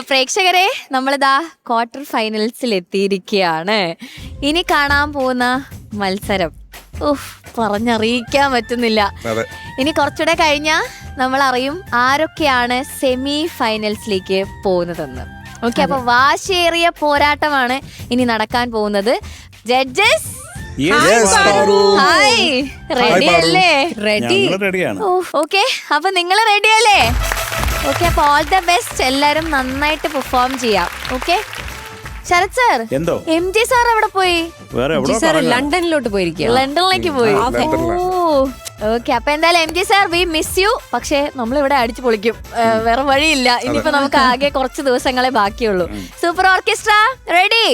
പ്രേക്ഷകരെ, നമ്മളിതാ ക്വാർട്ടർ ഫൈനൽസിൽ എത്തിയിരിക്കുകയാണ്. ഇനി കാണാൻ പോകുന്ന മത്സരം പറഞ്ഞറിയിക്കാൻ പറ്റുന്നില്ല. ഇനി കുറച്ചുകൂടെ കഴിഞ്ഞാൽ നമ്മൾ അറിയും ആരൊക്കെയാണ് സെമി ഫൈനൽസിലേക്ക് പോകുന്നതെന്ന്. ഓക്കെ, അപ്പൊ വാശിയേറിയ പോരാട്ടമാണ് ഇനി നടക്കാൻ പോകുന്നത്. ജഡ്ജസ് ഹായ്, റെഡി അല്ലേ? ഓക്കെ, അപ്പൊ നിങ്ങൾ റെഡി അല്ലേ? ഓക്കെ, അപ്പൊ ഓൾ ദ ബെസ്റ്റ്. എല്ലാരും നന്നായിട്ട് പെർഫോം ചെയ്യാം. Okay, Sharath sir, M G sir എവിടെ പോയി? ലണ്ടനിലോട്ട് പോയിരിക്കുക. ലണ്ടനിലേക്ക് പോയി. ഓക്കെ, അപ്പൊ എന്തായാലും M G sir, we miss you. പക്ഷെ നമ്മളിവിടെ അടിച്ചു പൊളിക്കും, വേറെ വഴിയില്ല. ഇനിയിപ്പോ നമുക്ക് ആകെ കുറച്ച് ദിവസങ്ങളെ ബാക്കിയുള്ളൂ. Super orchestra ready?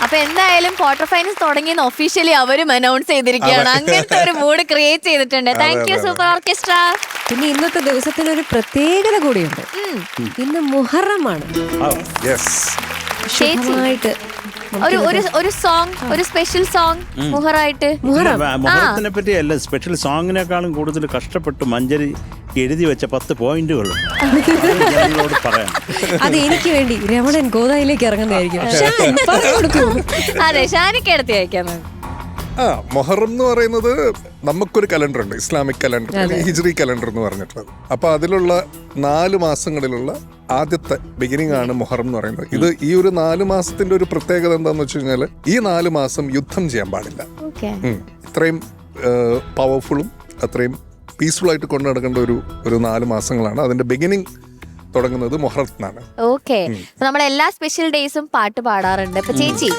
അപ്പൊ എന്തായാലും ക്വാർട്ടർ ഫൈനൽസ് തുടങ്ങിയെന്ന് ഒഫീഷ്യലി അവരും അനൗൺസ് ചെയ്തിരിക്കുകയാണ്. അങ്ങനത്തെ ഒരു മൂഡ് ക്രിയേറ്റ് ചെയ്തിട്ടുണ്ട്. Thank you super orchestra. പിന്നെ ഇന്നത്തെ ദിവസത്തിന് ഒരു പ്രത്യേകത കൂടിയുണ്ട്. ഇന്ന് മുഹറമാണ്. ഒരു സോങ്, ഒരു സ്പെഷ്യൽ സോങ് മുഹറായിട്ട്. മുഹറത്തിനെ പറ്റിയല്ല, സ്പെഷ്യൽ സോങ്ങിനേക്കാളും കൂടുതൽ കഷ്ടപ്പെട്ട് മഞ്ജരി എഴുതി വെച്ച 10 പോയിന്റുകൾ പറയാം. അത് എനിക്ക് വേണ്ടി രമണൻ ഗോദായിലേക്ക് ഇറങ്ങുന്നതായിരിക്കും. അതെ, ഷാനിക്ക് എടുത്ത് അയക്കാം. മൊഹറം എന്ന് പറയുന്നത് നമുക്കൊരു കലണ്ടർ ഉണ്ട്, ഇസ്ലാമിക് കലണ്ടർ, ഹിജ്രി കലണ്ടർ എന്ന് പറഞ്ഞിട്ടുള്ളത്. അപ്പൊ അതിലുള്ള 4 മാസങ്ങളിലുള്ള ആദ്യത്തെ ബിഗിനിങ് ആണ് മൊഹറം എന്ന് പറയുന്നത്. ഇത് ഈ ഒരു 4 മാസത്തിന്റെ ഒരു പ്രത്യേകത എന്താന്ന് വെച്ച് കഴിഞ്ഞാല് ഈ 4 മാസം യുദ്ധം ചെയ്യാൻ പാടില്ല. ഇത്രയും പവർഫുള്ളും അത്രയും പീസ്ഫുൾ ആയിട്ട് കൊണ്ടു നടക്കേണ്ട ഒരു 4 മാസങ്ങളാണ്. അതിന്റെ ബിഗിനിങ് തുടങ്ങുന്നത് മൊഹറത്തിനാണ്. ഓക്കെ, നമ്മൾ എല്ലാ സ്പെഷ്യൽ ഡേയ്സും പാട്ട് പാടാറുണ്ട്. ഇപ്പൊ ചേച്ചി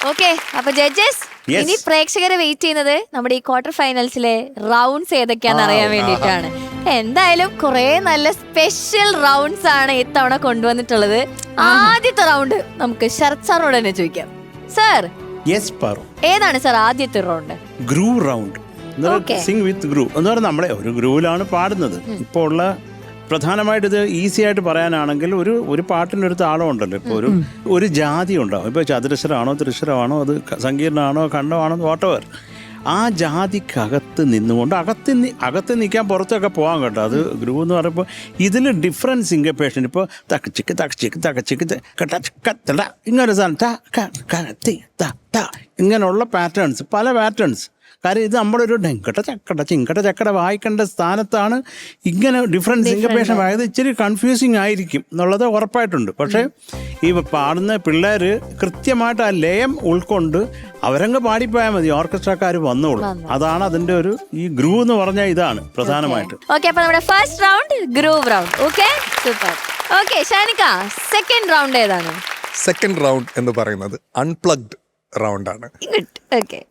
ഓക്കെ. അപ്പൊ ജഡ്ജസ്, ഇനി പ്രേക്ഷകരെ വെയിറ്റ് ചെയ്യുന്നത് നമ്മുടെ ഈ ക്വാർട്ടർ ഫൈനൽസിലെ റൗണ്ട്സ് ഏതൊക്കെയാണെന്ന് അറിയാൻ വേണ്ടിയിട്ടാണ്. എന്തായാലും കുറെ നല്ല സ്പെഷ്യൽ റൗണ്ട്സ് ആണ് ഇത്തവണ കൊണ്ടുവന്നിട്ടുള്ളത്. ആദ്യത്തെ റൗണ്ട് നമുക്ക് ശരത് സാറിനോട് തന്നെ ചോദിക്കാം. സാർ, ഏതാണ് സാർ ആദ്യത്തെ round? Groove round. Sing with groove എന്ന് പറഞ്ഞാൽ നമ്മളെ ഒരു ഗ്രൂവിലാണ് പാടുന്നത്. ഇപ്പോൾ ഉള്ള പ്രധാനമായിട്ട് ഇത് ഈസി ആയിട്ട് പറയാനാണെങ്കിൽ ഒരു പാട്ടിനൊരു താളം ഉണ്ടല്ലോ. ഇപ്പോൾ ഒരു ജാതി ഉണ്ടാവും. ഇപ്പോൾ ചതുരശ്രമാണോ ത്രിശ്രമാണോ അത് സങ്കീർണമാണോ ഖണ്ഡമാണോ വാട്ടവർ, ആ ജാതിക്കകത്ത് നിന്നുകൊണ്ട് അകത്ത് നിൽക്കാൻ പുറത്തൊക്കെ പോകാൻ കേട്ടോ. അത് ഗ്രൂവ് എന്ന് പറയുമ്പോൾ ഇതിൽ ഡിഫറൻറ്റ് സിങ്കപ്പേഷൻ. ഇപ്പോൾ തക്കച്ചിക്ക് തക്കച്ചിക്ക് തക്കച്ചിക്ക് കത്തട ഇങ്ങനെ ഇങ്ങനെയുള്ള പാറ്റേൺസ്, പല പാറ്റേൺസ്. കാര്യം ഇത് നമ്മളൊരു ഡെങ്കട്ട ചക്കട ചിങ്കട ചക്കട വായിക്കേണ്ട സ്ഥാനത്താണ് ഇങ്ങനെ ഡിഫറൻറ്റ് സിങ്കപ്പേഷൻ ആയത്. ഇച്ചിരി കൺഫ്യൂസിങ് ആയിരിക്കും എന്നുള്ളത് ഉറപ്പായിട്ടുണ്ട്. പക്ഷേ ഈ പാടുന്ന പിള്ളേർ കൃത്യമായിട്ട് ആ ലയം ഉൾക്കൊണ്ട് അവരങ്ങ് പാടിപ്പോയാൽ മതി, ഓർക്കസ്ട്രക്കാർ വന്നോളൂ. അതാണ് അതിന്റെ ഒരു ഈ ഗ്രൂവ് എന്ന് പറഞ്ഞാൽ ഇതാണ് പ്രധാനമായിട്ട്. ഓക്കെ, അപ്പോൾ നമ്മുടെ first round groove round. Okay, super. Okay, Shanika, second round ഏതാണ്? സെക്കൻഡ് റൗണ്ട് എന്ന് പറയുന്നത് അൺപ്ലഗ്ഡ് റൗണ്ട് ആണ്. ഓക്കെ,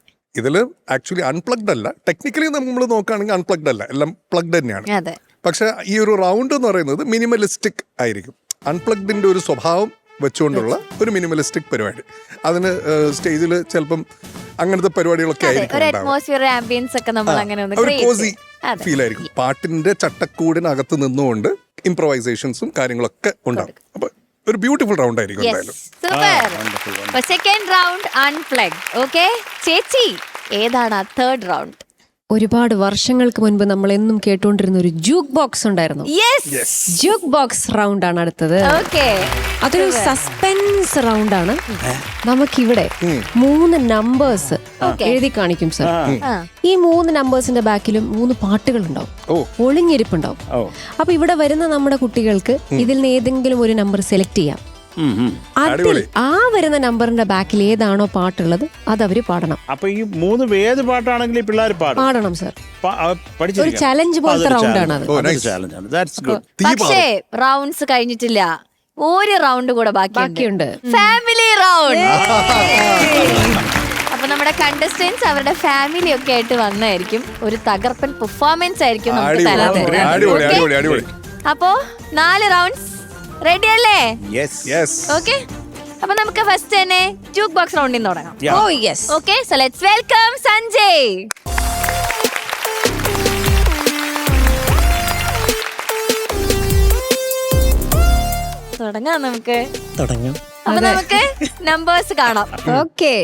ഇതിൽ ആക്ച്വലി അൺപ്ലഗ്ഡ് അല്ല, ടെക്നിക്കലി നമ്മൾ നോക്കുകയാണെങ്കിൽ അൺപ്ലഗ്ഡ് അല്ല, എല്ലാം പ്ലഗ്ഡ് തന്നെയാണ്. അതെ. പക്ഷെ ഈ ഒരു റൗണ്ട് എന്ന് പറയുന്നത് മിനിമലിസ്റ്റിക് ആയിരിക്കും. അൺപ്ലഗ്ഡിന്റെ ഒരു സ്വഭാവം വെച്ചുകൊണ്ടുള്ള ഒരു മിനിമലിസ്റ്റിക് പരിപാടി. അതിന് സ്റ്റേജിൽ ചിലപ്പം അങ്ങനത്തെ പരിപാടികളൊക്കെ ആയിരിക്കും ഒരു അറ്റ്മോസ്ഫിയർ ആംബിയൻസ് ഒക്കെ നമ്മൾ അങ്ങനെ ഒന്ന് ഒരു create കോസി ചെയ്യും. ഫീൽ ആയിരിക്കും. പാട്ടിന്റെ ചട്ടക്കൂടിനകത്ത് നിന്നുകൊണ്ട് ഇംപ്രവൈസേഷൻസും കാര്യങ്ങളൊക്കെ ഉണ്ടാവും. അപ്പൊ ഒരു ബ്യൂട്ടിഫുൾ റൗണ്ട് ആയിരിക്കും എന്തായാലും. Super. Second round unplug. Okay ചേച്ചി, ഏതാണ് തേർഡ് റൗണ്ട്? ഒരുപാട് വർഷങ്ങൾക്ക് മുൻപ് നമ്മൾ എന്നും കേട്ടുകൊണ്ടിരുന്ന ഒരു ജൂക്ക് ബോക്സ് ഉണ്ടായിരുന്നു. ജൂക്ക് ബോക്സ് റൗണ്ട് ആണ് അടുത്തത്. അതൊരു സസ്പെൻസ് റൗണ്ട് ആണ്. നമുക്കിവിടെ 3 നമ്പേഴ്സ് എഴുതി കാണിക്കും സർ. ഈ 3 നമ്പേഴ്സിന്റെ ബാക്കിലും 3 പാട്ടുകൾ ഉണ്ടാവും, ഒളിഞ്ഞിരിപ്പുണ്ടാവും. അപ്പൊ ഇവിടെ വരുന്ന നമ്മുടെ കുട്ടികൾക്ക് ഇതിൽ നിന്ന് ഏതെങ്കിലും ഒരു നമ്പർ സെലക്ട് ചെയ്യാം. അതിൽ ആ വരുന്ന നമ്പറിന്റെ ബാക്കിൽ ഏതാണോ പാട്ടുള്ളത് അത് അവര് പാടണം. അപ്പൊ ഈ 3 ഏത് പാട്ടാണെങ്കിലും പിള്ളേർ പാടണം സർ. ഒരു ചലഞ്ച് പോലത്തെ റൗണ്ട് ആണ് അത്. പക്ഷേ റൗണ്ട്സ് കഴിഞ്ഞിട്ടില്ല, ഒരു റൗണ്ട് കൂടെ ബാക്കിയുണ്ട്. Family round. അപ്പൊ നമ്മുടെ കണ്ടസ്റ്റന്റ്സ് അവരുടെ ഫാമിലി ഒക്കെ ആയിട്ട് വന്നായിരിക്കും ഒരു തകർപ്പൻ പെർഫോമൻസ് ആയിരിക്കും നമുക്ക് തരാൻ. അപ്പോ 4 റൗണ്ട്സ് റെഡി അല്ലേ? ഓക്കെ, അപ്പൊ നമുക്ക് ഫസ്റ്റ് തന്നെ ജൂക്ക് ബോക്സ് റൗണ്ടിൽ നിന്ന് തുടങ്ങാം. Okay, so let's welcome Sanjay. തുടങ്ങാം നമുക്ക്. അപ്പൊ നമുക്ക് നമ്പേഴ്സ് കാണാം. ഓക്കെ,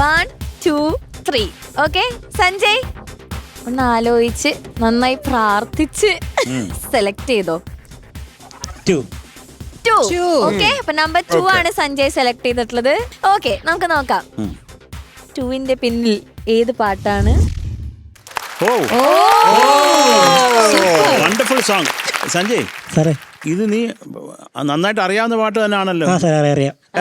1 2 3. ഓക്കെ സഞ്ജയ്, ഒന്ന് ആലോചിച്ച് നന്നായി പ്രാർത്ഥിച്ച് സെലക്ട് ചെയ്തോ. 2. ഓക്കെ, അപ്പൊ നമ്പർ 2 ആണ് സഞ്ജയ് സെലക്ട് ചെയ്തിട്ടുള്ളത്. ഓക്കെ, നമുക്ക് നോക്കാം 2ന്റെ പിന്നിൽ ഏത് പാട്ടാണ്. Wonderful song. സഞ്ജയ് സാറേ, ഇത് നീ നന്നായിട്ട് അറിയാവുന്ന പാട്ട് തന്നെയാണല്ലോ.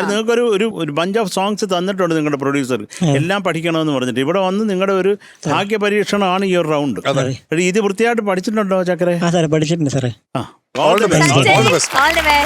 നിങ്ങൾക്കൊരു ഒരു ബഞ്ച് ഓഫ് സോങ്സ് തന്നിട്ടുണ്ട് നിങ്ങളുടെ പ്രൊഡ്യൂസർ, എല്ലാം പഠിക്കണമെന്ന് പറഞ്ഞിട്ട്. ഇവിടെ വന്ന് നിങ്ങളുടെ ഒരു ഭാഗ്യ പരീക്ഷണമാണ് ഈ ഒരു റൗണ്ട്. ഇത് വൃത്തിയായിട്ട് പഠിച്ചിട്ടുണ്ടോ ചക്കരെ? പഠിച്ചിട്ടുണ്ട് സാറേ. All the best.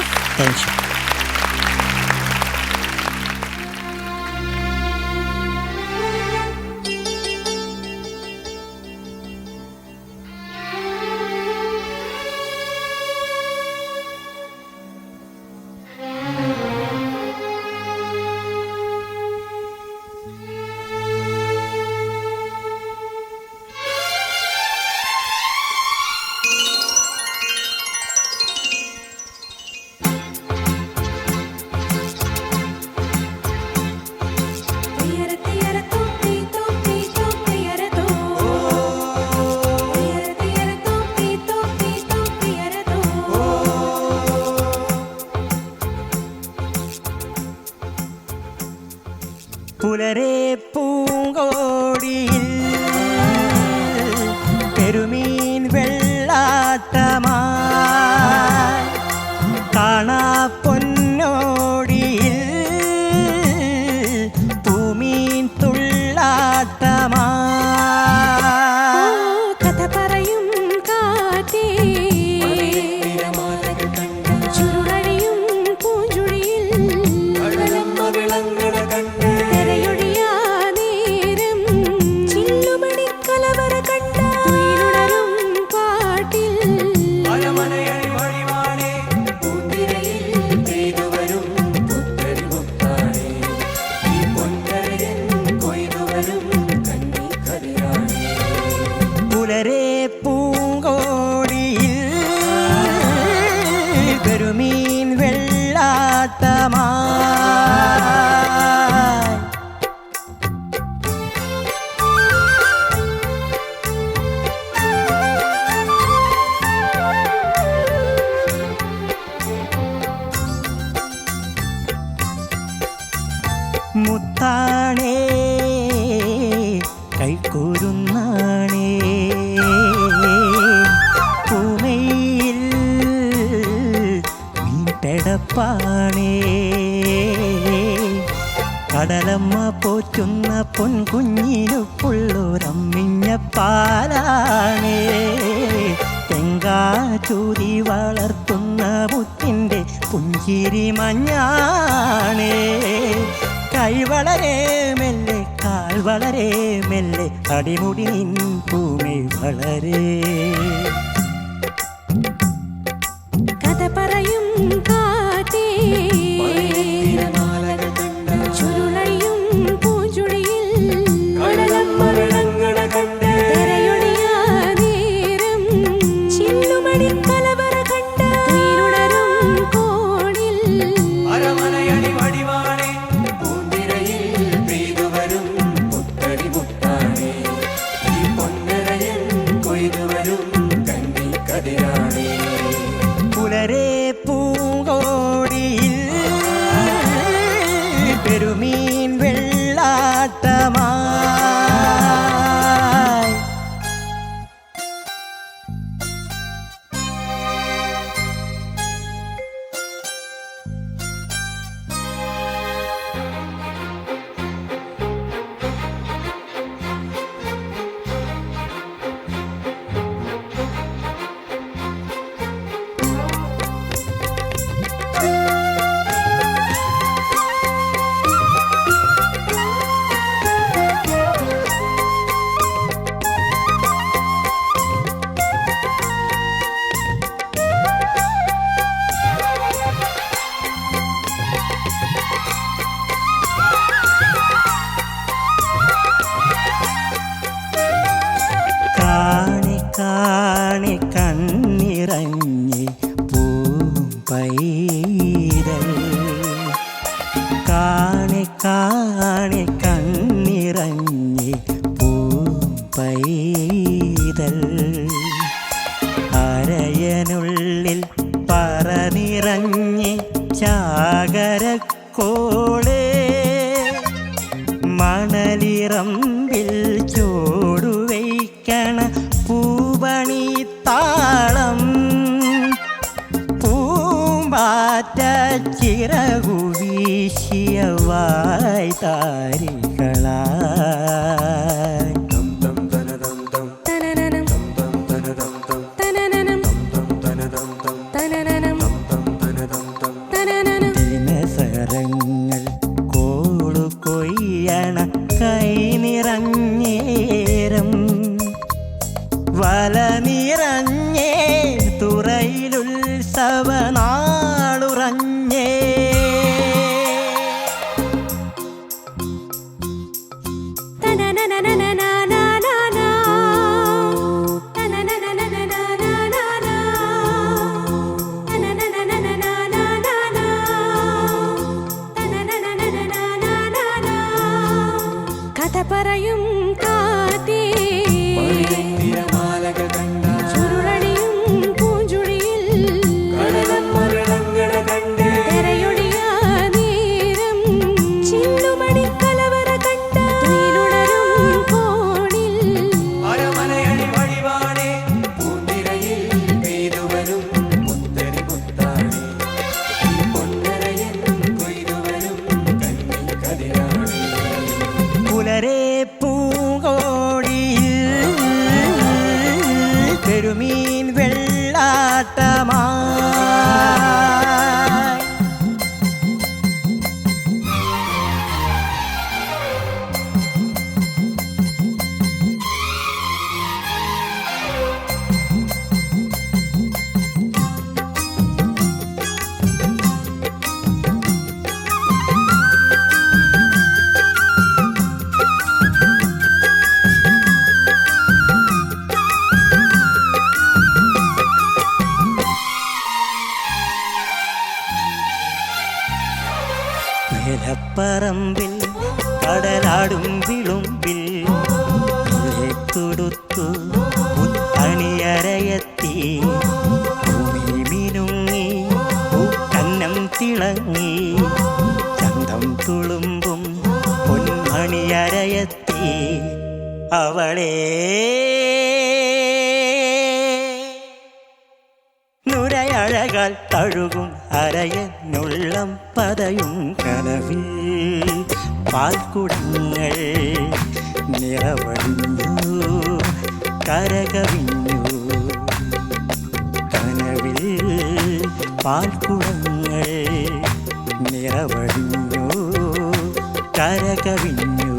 പുലരെ പൂങ്കോടിയിൽ പെരുമീൻ വെള്ളാട്ടമാ കാണാ പൊന്നോടിയിൽ പൂമീൻ തുള്ളാട്ടമാ കഥ പറയും കാറ്റേ ചുരുളഴിയും പൂഞ്ചുഴിയിൽ തിരയൊഴിയാ നേരം ചില്ലുമണിക്കലവറ കണ്ട തുയിലുണരും പാട്ടിൽ പുലരെ പൂങ്കോടിയിൽ പെരുമീൻ വെള്ളാട്ടമാ മുത്താണേ കൈക്കൂരുന്നാണേ പൂമയിൽ മീൻപെടപ്പാണേ കടലമ്മ പോറ്റുന്ന പൊൻകുഞ്ഞിനുള്ളൊരമ്മിഞ്ഞ പാലാണേ തെങ്കാറ്റൂരി വളർത്തുന്ന മുത്തിൻ്റെ പുഞ്ചിരി മഞ്ഞാണേ കൈ വളരെ മെല്ലെ കാൽ വളരെ മെല്ലെ അടിമുടി നിൻ ഭൂമി വളരെ കഥ പറയും കാറ്റേ ചുരുളയും പൂഞ്ചുടിയിൽ തിരയൊഴിയാ നേരം ചില്ലുമണി കലവറ കണ്ട ഉയരുണരും കോണിൽ പുലരെ പൂങ്കോടിയിൽ പെരുമീൻ വെള്ളാട്ടമായി കാണി കണ്ണിറങ്ങി പൂമ്പൈതൽ കാണി കണ്ണിറങ്ങി പൂമ്പൈതൽ അരയനുള്ളിൽ പറനിറങ്ങി ചാകരക്കോളേ മണലിറമ്പിൽ ചോടുവയ്ക്കണ പൂവണി താളം പൂമ്പാറ്റ ചിറകു വീശിയ വായ് താരികളായി തനനനം തനനനം തനനനം തനനനം ദിനസരങ്ങൾ കോളു കൊയ്യണ കൈ നിറഞ്ഞേരം വല നിറഞ്ഞേ തുറയിലുത്സവനാളുറഞ്ഞേ കഥ പറയും കാറ്റേ ചുരുളടിയും പൂഞ്ചുടിയിൽ തിരയൊഴിയാ നേരം ചില്ലുമണി കലവറ കണ്ട ഉയരുണരും കോണിൽ പുലരെ പൂങ്കോടിയിൽ പെരുമീൻ വെള്ളാട്ടമായി വേലപ്പറമ്പിൽ കടലാടും വിളുമ്പിൽ കൊടുത്തു മുത്തണിയരയത്തി ഭൂമി മിനുങ്ങി പൂക്കന്നം തിളങ്ങി ചന്തം തുളുമ്പും പൊന്മണിയരയത്തി അവളെ നുരയഴകാൽ തഴുകും അരയനുള്ളം പതയും കനവിൽ പാൽക്കുടങ്ങൾ നിറവഴിഞ്ഞു കരകവിഞ്ഞു കനവിൽ പാൽക്കുടങ്ങൾ നിറവഴിഞ്ഞു കരകവിഞ്ഞു.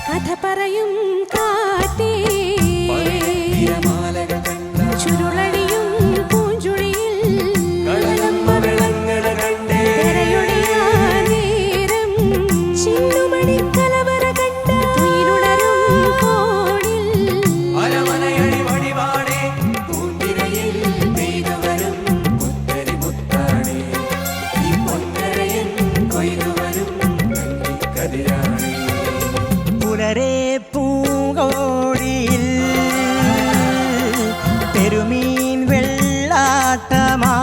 കഥ പറയും കാറ്റേ ചുരുളടിയും പൂഞ്ചുഴിയിൽ തിരയൊളിയാ നേരം ചില്ലുമണി കലവറ കണ്ട തുയിലുണരും കോണിൽ പുലരെ പൂങ്കോടിയിൽ പെരുമീൻ വെള്ളാട്ടമാ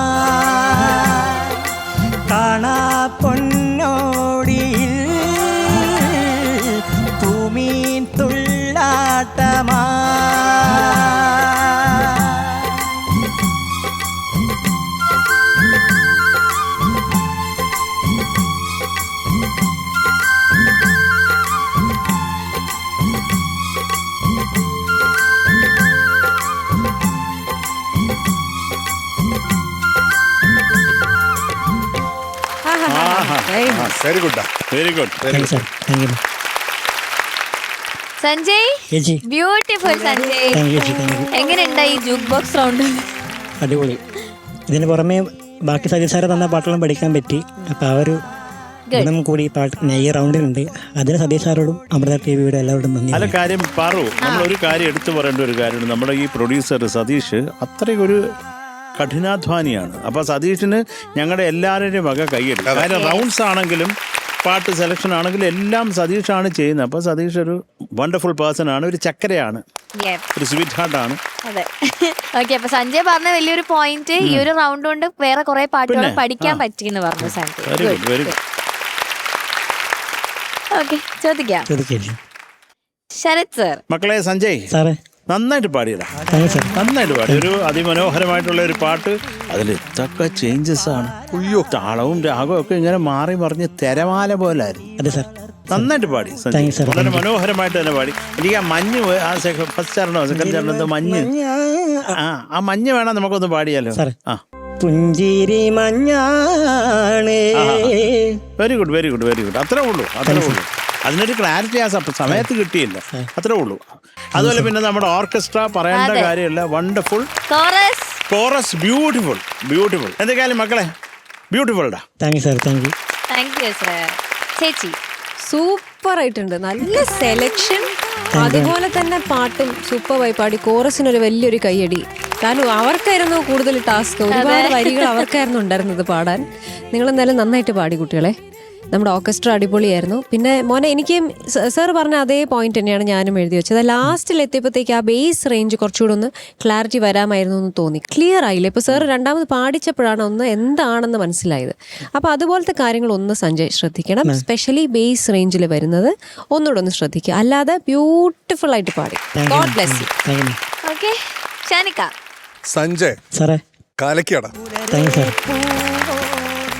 കാണാ പൊന്നോടിയിൽ പൂമീൻ തുള്ളാട്ടമാ. Very good. Very good. Sanjay ചേച്ചി ബ്യൂട്ടിഫുൾ സഞ്ജയ്. എങ്ങനെയുണ്ടായി ജൂക്ക് ബോക്സ് റൗണ്ട്? അടിപൊളി. ഇതിന് പുറമെ ബാക്കി സതീഷ് തന്ന പാട്ടുകളും പഠിക്കാൻ പറ്റി. അപ്പോൾ ആ ഒരു ഗുണം കൂടി ഈ പാട്ട് ഈ റൗണ്ടിലുണ്ട്. അതിന് സതീഷ് സാറോടും അമൃത ടിവിയുടെ എല്ലാവരോടും നന്ദി. അല്ല കാര്യം പറു, നമ്മളൊരു കാര്യം എടുത്തു പറയേണ്ട ഒരു കാര്യമുണ്ട്. നമ്മുടെ ഈ പ്രൊഡ്യൂസർ സതീഷ് അത്രയൊരു കഠിനാധ്വാനിയാണ്. അപ്പോൾ സതീഷിന് ഞങ്ങളുടെ എല്ലാവരുടെയും വക കൈയ്യെടുക്കും. കാര്യം റൗണ്ട്സ് ആണെങ്കിലും പാട്ട് സെലക്ഷൻ ആണെങ്കിലും എല്ലാം സതീഷാണ് ചെയ്യുന്നത്. അപ്പോൾ സതീഷ് ഒരു വണ്ടർഫുൾ പേഴ്സൺ ആണ്, ഒരു ചക്കരയാണ്, ഒരു സ്വീറ്റ് ഹാർട്ടാണ്. അതെ. ഓക്കെ, അപ്പൊ സഞ്ജയ് പറഞ്ഞ വലിയൊരു പോയിന്റ് ഈ ഒരു റൗണ്ട് കൊണ്ട് വേറെ കുറെ പാട്ടുകൾ പഠിക്കാൻ പറ്റിയെന്ന് പറഞ്ഞു Sanjay. Very good, very good. Okay, ചോദിക്കാം. ശരത് സർ. മക്കളെ സഞ്ജയ് സാറേ നന്നായിട്ട് പാടിയതാ, നന്നായിട്ട് പാടി. ഒരു അതിമനോഹരമായിട്ടുള്ള ഒരു പാട്ട്. അതിൽ ഇതൊക്കെ ചേഞ്ചസ് ആണ്. താളവും രാഗവും ഒക്കെ ഇങ്ങനെ മാറി മറിഞ്ഞ് തിരമാല പോലായിരുന്നു. അതെ സാർ, നന്നായിട്ട് പാടി സഞ്ജയ്, വളരെ മനോഹരമായിട്ട് തന്നെ പാടി. എനിക്ക് ആ മഞ്ഞ് ആ ഫസ്റ്റ് ചരണോ സെക്കൻഡ് ചരണോ മഞ്ഞ്, ആ മഞ്ഞ് വേണം നമുക്കൊന്ന് പാടിയാലോ. ആ പുഞ്ചിരി മഞ്ഞാണ്. Very good, very good, very good. അത്രേ ഉള്ളൂ, അത്രേ ഉള്ളൂ. അതിനൊരു ക്ലാരിറ്റി ആ സമയത്ത് കിട്ടിയില്ല, അത്രേ ഉള്ളൂ. അതുപോലെ പിന്നെ നമ്മുടെ ഓർക്കസ്ട്ര പറയേണ്ട കാര്യമില്ല, വണ്ടർഫുൾ കോറസ്, ബ്യൂട്ടിഫുൾ, ബ്യൂട്ടിഫുൾ. എന്തൊക്കെയാലും മക്കളെ ബ്യൂട്ടിഫുൾ ഡാ. Thank you sir, thank you. Thank you sir. ചേച്ചി സൂപ്പർ ആയിട്ടുണ്ട്, നല്ല സെലക്ഷൻ, അതുപോലെ തന്നെ പാട്ടും സൂപ്പറായി പാടി. കോറസിനൊരു വലിയൊരു കയ്യടി. കാരണം അവർക്കായിരുന്നു കൂടുതൽ ടാസ്ക്, ഒരുപാട് വരികൾ അവർക്കായിരുന്നു ഉണ്ടായിരുന്നത് പാടാൻ. നിങ്ങൾ എന്തായാലും നന്നായിട്ട് പാടി കുട്ടികളെ. നമ്മുടെ ഓർക്കസ്ട്ര അടിപൊളിയായിരുന്നു. പിന്നെ മോനെ എനിക്ക് സാർ പറഞ്ഞ അതേ പോയിന്റ് തന്നെയാണ് ഞാനും എഴുതി വെച്ചത്. ലാസ്റ്റിൽ എത്തിയപ്പോഴത്തേക്ക് ആ ബേസ് റേഞ്ച് കുറച്ചുകൂടെ ഒന്ന് ക്ലാരിറ്റി വരാമായിരുന്നു എന്ന് തോന്നി. ക്ലിയർ ആയില്ല. ഇപ്പോൾ സാർ രണ്ടാമത് പാടിച്ചപ്പോഴാണ് ഒന്ന് എന്താണെന്ന് മനസ്സിലായത്. അപ്പോൾ അതുപോലത്തെ കാര്യങ്ങൾ ഒന്ന് സഞ്ജയ് ശ്രദ്ധിക്കണം. സ്പെഷ്യലി ബേസ് റേഞ്ചിൽ വരുന്നത് ഒന്നുകൂടെ ഒന്ന് ശ്രദ്ധിക്കുക. അല്ലാതെ ബ്യൂട്ടിഫുൾ ആയിട്ട് പാടി. God bless you. Okay, Shanika. Sanjay സാറേ കാലക്കാടാ. Thank you sir.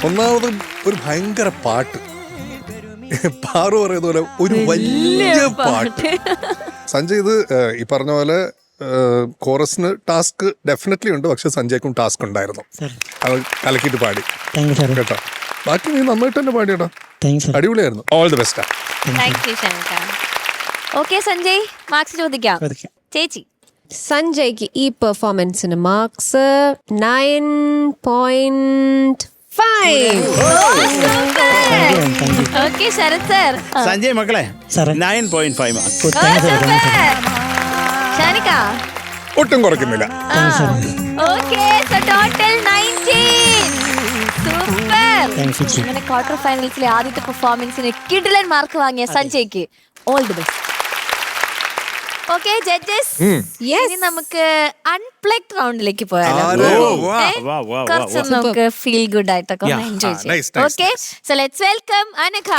ഒന്നാമത് ഒരു ഭയങ്കര പാട്ട്, പാറു പറയുന്ന പോലെ ഒരു വലിയ പാട്ട്. സഞ്ജയ് ഇത് ഈ പറഞ്ഞ പോലെ കോറസിന് ടാസ്ക് ഡെഫിനറ്റ്ലി ഉണ്ട്, പക്ഷെ സഞ്ജയ്ക്കും ടാസ്ക് ഉണ്ടായിരുന്നു. അത് കലക്കിയിട്ട് പാടി കേട്ടോ. ബാക്കി നീ നന്നായിട്ട് തന്നെ പാടിയടാ, അടിപൊളിയായിരുന്നു. All the best. Okay Sanjay, marks ചോദിക്കാം. ചേച്ചി സഞ്ജയ്ക്ക് ഈ പെർഫോമൻസിന് marks 9.5. Okay Sharath sir. Sanjay മക്കളെ 9.5 മാർക്സ്. ഷാനിക്ക ഒട്ടും കുറയ്ക്കുന്നില്ല. Okay, so total 19. സൂപ്പർ. അങ്ങനെ ക്വാർട്ടർ ഫൈനൽസിലെ ആദ്യത്തെ പെർഫോമൻസിന് കിടിലൻ മാർക്ക് വാങ്ങിയ സഞ്ജയ്ക്ക് all the best. Okay judges, ഇനി നമുക്ക് അൺപ്ലഗ്ഡ് റൗണ്ടിലേക്ക് പോയാലോ. കുറച്ച് നമുക്ക് ഫീൽ ഗുഡ് ആയിട്ടൊക്കെ എൻജോയ് ചെയ്യാം. Okay, so let's welcome Anagha.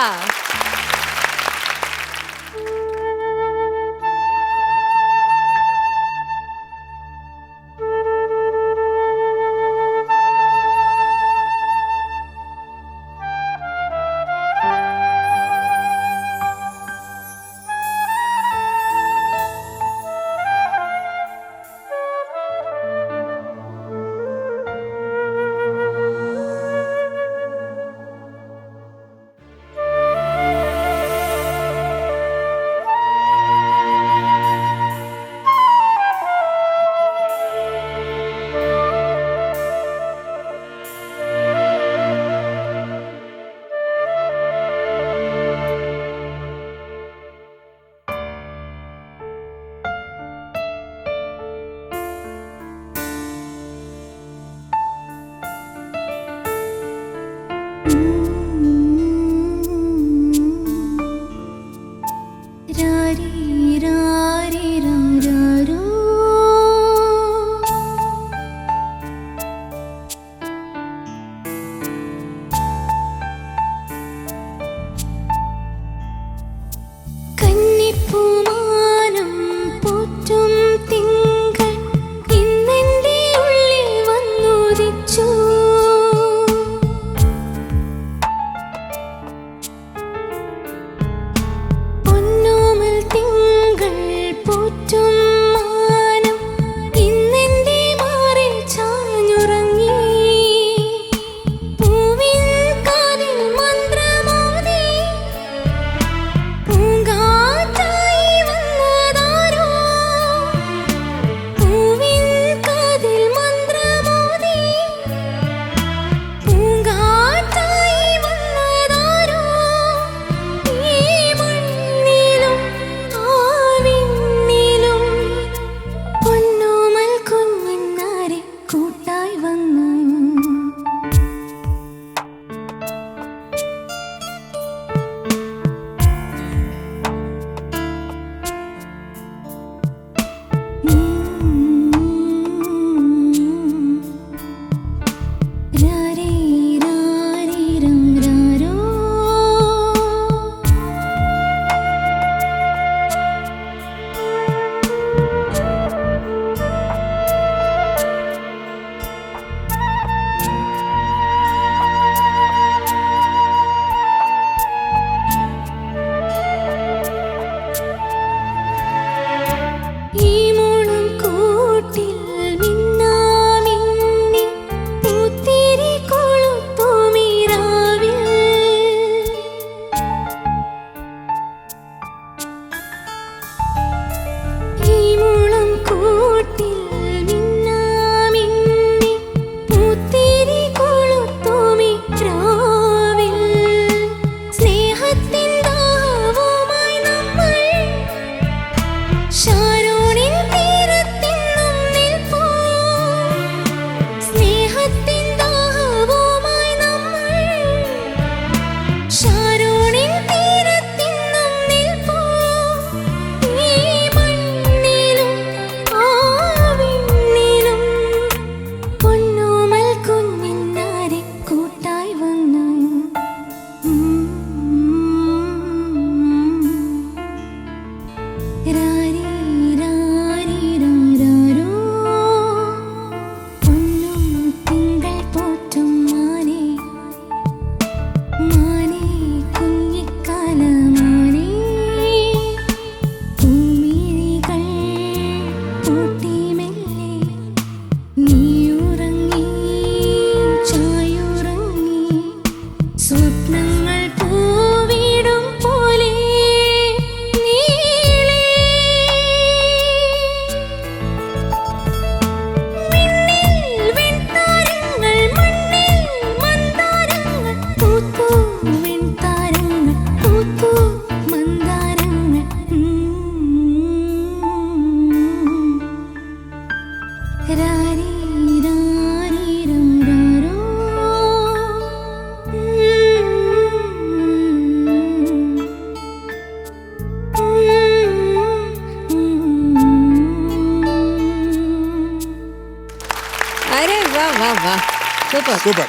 Super. Super.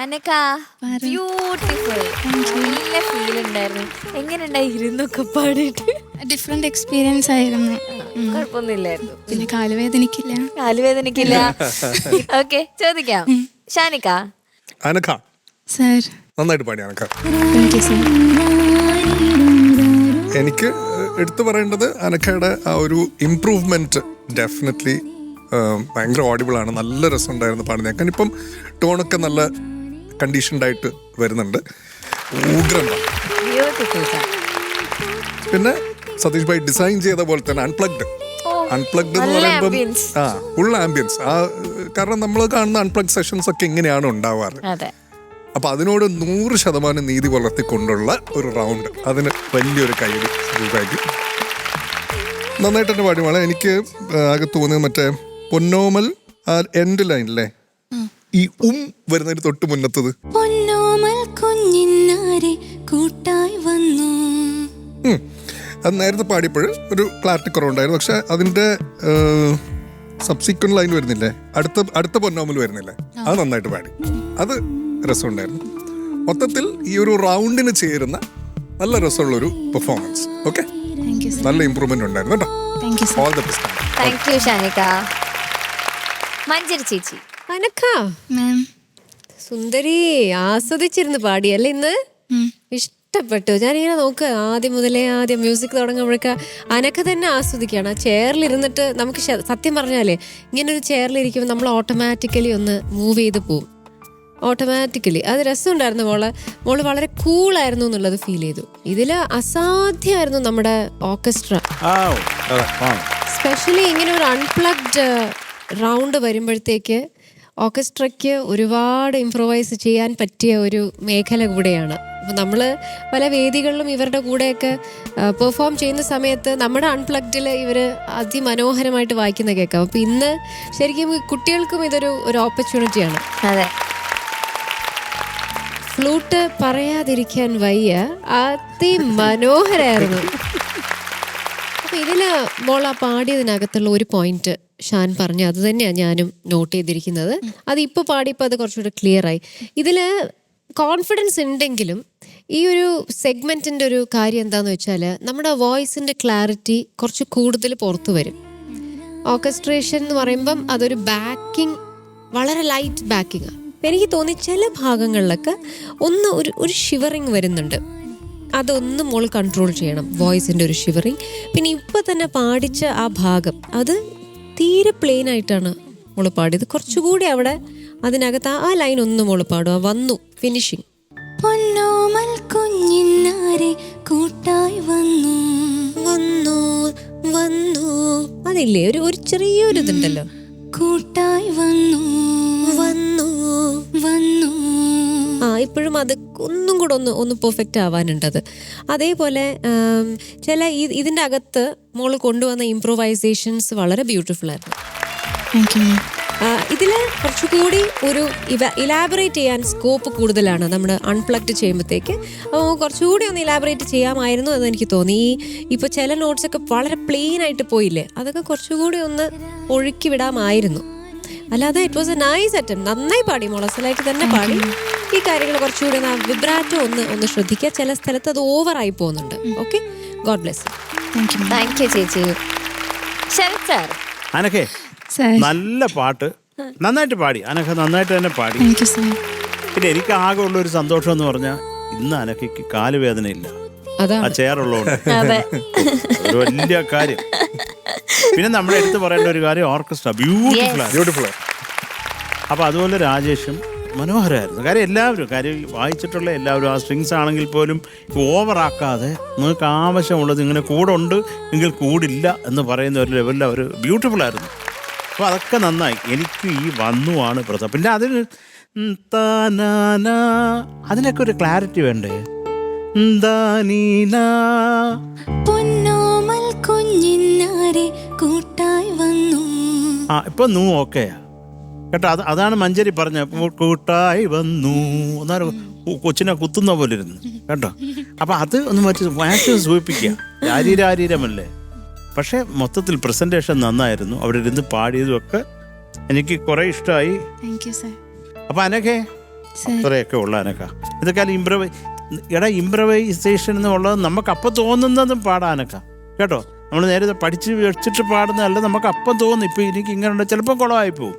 Anagha beautiful, നല്ല ഫീൽ ഉണ്ടായിരുന്നു. എങ്ങനെയുണ്ടായി ഇരുന്നൊക്കെ പാടിയിട്ട്? ഡിഫറെന്റ് എക്സ്പീരിയൻസ് ആയിരുന്നു. കുഴപ്പമൊന്നുമില്ലായിരുന്നു. പിന്നെ കാലുവേദനക്കില്ല. ഓക്കെ, ചോദിക്കാം. ഷാനിക്ക. അനഘ സർ. നന്നായിട്ട് പാടി അനഘ. Thank you sir. എനിക്ക് എടുത്തു പറയേണ്ടത് അനഘയുടെ ആ ഒരു ഇംപ്രൂവ്മെന്റ് ഡെഫിനറ്റ്ലി ഭയങ്കര ഓഡിബിൾ ആണ്. നല്ല രസമുണ്ടായിരുന്നു പാടുന്നത്. കാരണം ഇപ്പം ടോണൊക്കെ നല്ല കണ്ടീഷൻഡ് ആയിട്ട് വരുന്നുണ്ട്. ഉഗ്രം. പിന്നെ സതീഷ് ഭായി ഡിസൈൻ ചെയ്ത പോലെ തന്നെ അൺപ്ലഗ്ഡ് എന്ന് പറയുമ്പം ഫുൾ ആംബിയൻസ്. കാരണം നമ്മൾ കാണുന്ന അൺപ്ലഗ് സെഷൻസ് ഒക്കെ ഇങ്ങനെയാണ് ഉണ്ടാവാറ്. അപ്പൊ അതിനോട് 100% നീതി പുലർത്തിക്കൊണ്ടുള്ള ഒരു റൗണ്ട്, അതിന് വലിയൊരു കൈയ്യടി സതീഷ് ഭായിക്ക്. നന്നായിട്ട് തന്നെ പാടുമാണ്. എനിക്ക് ആകെ തോന്നിയത് മറ്റേ പൊന്നോമൽ എൻഡ് ലൈനില്ലേ, ഈ വരുന്നതിന് തൊട്ട് മുന്നത്തത് അത് നേരത്തെ പാടിയപ്പോൾ ഒരു ക്ലാരിറ്റി കുറവുണ്ടായിരുന്നു. പക്ഷെ അതിന്റെ സബ്സിക്വന്റ് ലൈൻ വരുന്നില്ലേ, അടുത്ത പൊന്നോമൽ വരുന്നില്ലേ, അത് നന്നായിട്ട് പാടി. അത് രസമുണ്ടായിരുന്നു. മൊത്തത്തിൽ ഈ ഒരു റൗണ്ടിന് ചേരുന്ന നല്ല രസമുള്ളൊരു പെർഫോമൻസ്. ഓക്കെ, നല്ല ഇമ്പ്രൂവ്മെന്റ് ഉണ്ടായിരുന്നു കേട്ടോ. All the best. Thank you Shanika. Manjari ചേച്ചി. അനക്ക സുന്ദരി, ആസ്വദിച്ചിരുന്ന് പാടിയല്ലേ ഇന്ന്? ഇഷ്ടപ്പെട്ടു. ഞാനിങ്ങനെ നോക്കുക, ആദ്യം മ്യൂസിക് തുടങ്ങുമ്പോഴൊക്കെ അനക്ക തന്നെ ആസ്വദിക്കുകയാണ്. ആ ചെയറിലിരുന്നിട്ട് നമുക്ക് സത്യം പറഞ്ഞാലേ ഇങ്ങനൊരു ചെയറിലിരിക്കുമ്പോൾ നമ്മൾ ഓട്ടോമാറ്റിക്കലി ഒന്ന് മൂവ് ചെയ്ത് പോവും. ഓട്ടോമാറ്റിക്കലി അത് രസമുണ്ടായിരുന്നു. മോള് വളരെ കൂളായിരുന്നു എന്നുള്ളത് ഫീൽ ചെയ്തു. ഇതില് അസാധ്യമായിരുന്നു നമ്മുടെ ഓർക്കസ്ട്ര. സ്പെഷ്യലി ഇങ്ങനെ ഒരു അൺപ്ലഗ്ഡ് റൗണ്ട് വരുമ്പോഴത്തേക്ക് ഓർക്കസ്ട്രയ്ക്ക് ഒരുപാട് ഇംപ്രൂവൈസ് ചെയ്യാൻ പറ്റിയ ഒരു മേഖല കൂടെയാണ്. അപ്പം നമ്മൾ പല വേദികളിലും ഇവരുടെ കൂടെയൊക്കെ പെർഫോം ചെയ്യുന്ന സമയത്ത് നമ്മുടെ അൺപ്ലഗ്ഡിൽ ഇവർ അതിമനോഹരമായിട്ട് വായിക്കുന്ന കേൾക്കാം. അപ്പം ഇന്ന് ശരിക്കും കുട്ടികൾക്കും ഇതൊരു ഓപ്പർച്യൂണിറ്റിയാണ്. അതെ, ഫ്ലൂട്ട് പറയാതിരിക്കാൻ വയ്യ, അതിമനോഹരായിരുന്നു. അപ്പൊ ഇതില് മോള പാടിയതിനകത്തുള്ള ഒരു പോയിന്റ് ഷാൻ പറഞ്ഞു, അത് തന്നെയാണ് ഞാനും നോട്ട് ചെയ്തിരിക്കുന്നത്. അത് ഇപ്പൊ പാടിയപ്പോൾ അത് കുറച്ചുകൂടെ ക്ലിയർ ആയി. ഇതില് കോൺഫിഡൻസ് ഉണ്ടെങ്കിലും ഈ ഒരു സെഗ്മെന്റിന്റെ ഒരു കാര്യം എന്താന്ന് വെച്ചാൽ നമ്മുടെ വോയിസിന്റെ ക്ലാരിറ്റി കുറച്ച് കൂടുതൽ പുറത്തു വരും. ഓർക്കസ്ട്രേഷൻ എന്ന് പറയുമ്പം അതൊരു ബാക്കിംഗ്, വളരെ ലൈറ്റ് ബാക്കിംഗ്. എനിക്ക് തോന്നി ചില ഭാഗങ്ങളിലൊക്കെ ഒരു ഷിവറിങ് വരുന്നുണ്ട്. അതൊന്ന് മോൾ കൺട്രോൾ ചെയ്യണം, വോയിസിൻ്റെ ഒരു ഷിവറിങ്. പിന്നെ ഇപ്പം തന്നെ പാടിച്ച ആ ഭാഗം അത് തീരെ പ്ലെയിൻ ആയിട്ടാണ് മോള് പാടിയത്. കുറച്ചുകൂടി അവിടെ അതിനകത്ത് ആ ലൈൻ ഒന്ന് മോള് പാടുക. വന്നു ഫിനിഷിങ്. വന്നു അതില്ലേ ഒരു ചെറിയൊരു ഇതുണ്ടല്ലോ, കൂട്ടായി വന്നു. ഇപ്പോഴും അത് ഒന്നും കൂടെ ഒന്ന് പെർഫെക്റ്റ് ആവാനുണ്ടത്. അതേപോലെ ചില ഇതിൻ്റെ അകത്ത് മോള് കൊണ്ടുവന്ന ഇംപ്രൂവൈസേഷൻസ് വളരെ ബ്യൂട്ടിഫുൾ ആയിരുന്നു. ഇതിൽ കുറച്ചുകൂടി ഒരു ഇലാബറേറ്റ് ചെയ്യാൻ സ്കോപ്പ് കൂടുതലാണ് നമ്മൾ അൺപ്ലഗ്ഡ് ചെയ്യുമ്പോഴത്തേക്ക്. അപ്പോൾ കുറച്ചുകൂടി ഒന്ന് ഇലാബറേറ്റ് ചെയ്യാമായിരുന്നു എന്ന് എനിക്ക് തോന്നി. ഇപ്പോൾ ചില നോട്ട്സൊക്കെ വളരെ പ്ലെയിൻ ആയിട്ട് പോയില്ലേ, അതൊക്കെ കുറച്ചുകൂടി ഒന്ന് ഒഴുക്കി വിടാമായിരുന്നു. അല്ലാതെ it was A nice attempt. നന്നായി പാടി, മോളസലായിട്ട് തന്നെ പാടി. ഈ കാര്യങ്ങൾ കുറച്ചുകൂടി വിബ്രാറ്റോ ഒന്ന് ശ്രദ്ധിക്കുക. ചില സ്ഥലത്ത് അത് ഓവറായി പോകുന്നുണ്ട്. Okay, God bless. Thank you ചേച്ചി. ശരത് സാർ. അനഘേ, നല്ല പാട്ട്, നന്നായിട്ട് പാടി. അനഘ നന്നായിട്ട് തന്നെ പാടി. പിന്നെ എനിക്ക് ആകെ ഉള്ള ഒരു സന്തോഷം എന്ന് പറഞ്ഞാൽ ഇന്ന് അനഘയ്ക്ക് കാലുവേദനയില്ല, ആ ചെയറുള്ളതുകൊണ്ട്. ഒരു വലിയ കാര്യം. പിന്നെ നമ്മൾ എടുത്ത് പറയേണ്ട ഒരു കാര്യം, ഓർക്കസ്ട്ര ബ്യൂട്ടിഫുൾ. അപ്പൊ അതുപോലെ രാജേഷും മനോഹരമായിരുന്നു. കാര്യം വായിച്ചിട്ടുള്ള എല്ലാവരും ആ സ്ട്രിങ്സ് ആണെങ്കിൽ പോലും ഓവറാക്കാതെ നിങ്ങൾക്ക് ആവശ്യമുള്ളത് ഇങ്ങനെ കൂടെ ഉണ്ട് എങ്കിൽ കൂടില്ല എന്ന് പറയുന്ന ഒരു ലെവലിൽ അവർ ബ്യൂട്ടിഫുൾ ആയിരുന്നു. അപ്പോൾ അതൊക്കെ നന്നായി. എനിക്ക് ഈ വന്നുവാണ് പ്രധാനം. പിന്നെ അതിന് അതിനൊക്കെ ഒരു ക്ലാരിറ്റി വേണ്ടേ. ഇപ്പൊ നൂ ഓക്കെയാ കേട്ടോ. അതാണ് മഞ്ജരി പറഞ്ഞ കൂട്ടായി വന്നു എന്നാലും കൊച്ചിനെ കുത്തുന്ന പോലെ ഇരുന്നു കേട്ടോ. അപ്പൊ അത് ഒന്ന് മാറ്റി സൂചിപ്പിക്കുക. ശാരീരമല്ലേ. പക്ഷെ മൊത്തത്തിൽ പ്രസന്റേഷൻ നന്നായിരുന്നു. അവിടെ ഇരുന്ന് പാടിയതും ഒക്കെ എനിക്ക് കുറെ ഇഷ്ടമായി. Thank you sir. അപ്പൊ അനക്കെ സർ അത്രയൊക്കെ ഉള്ള അനക്ക ഇതൊക്കെ ഇംപ്രവൈസേഷൻ എന്നുള്ളത് നമുക്ക് അപ്പം തോന്നുന്നതും പാടാനക്ക കേട്ടോ. നമ്മൾ നേരത്തെ പഠിച്ച് വെച്ചിട്ട് പാടുന്നതല്ല, നമുക്ക് അപ്പം തോന്നും ഇപ്പം എനിക്ക് ഇങ്ങനെ ചിലപ്പോൾ കുളമായി പോവും.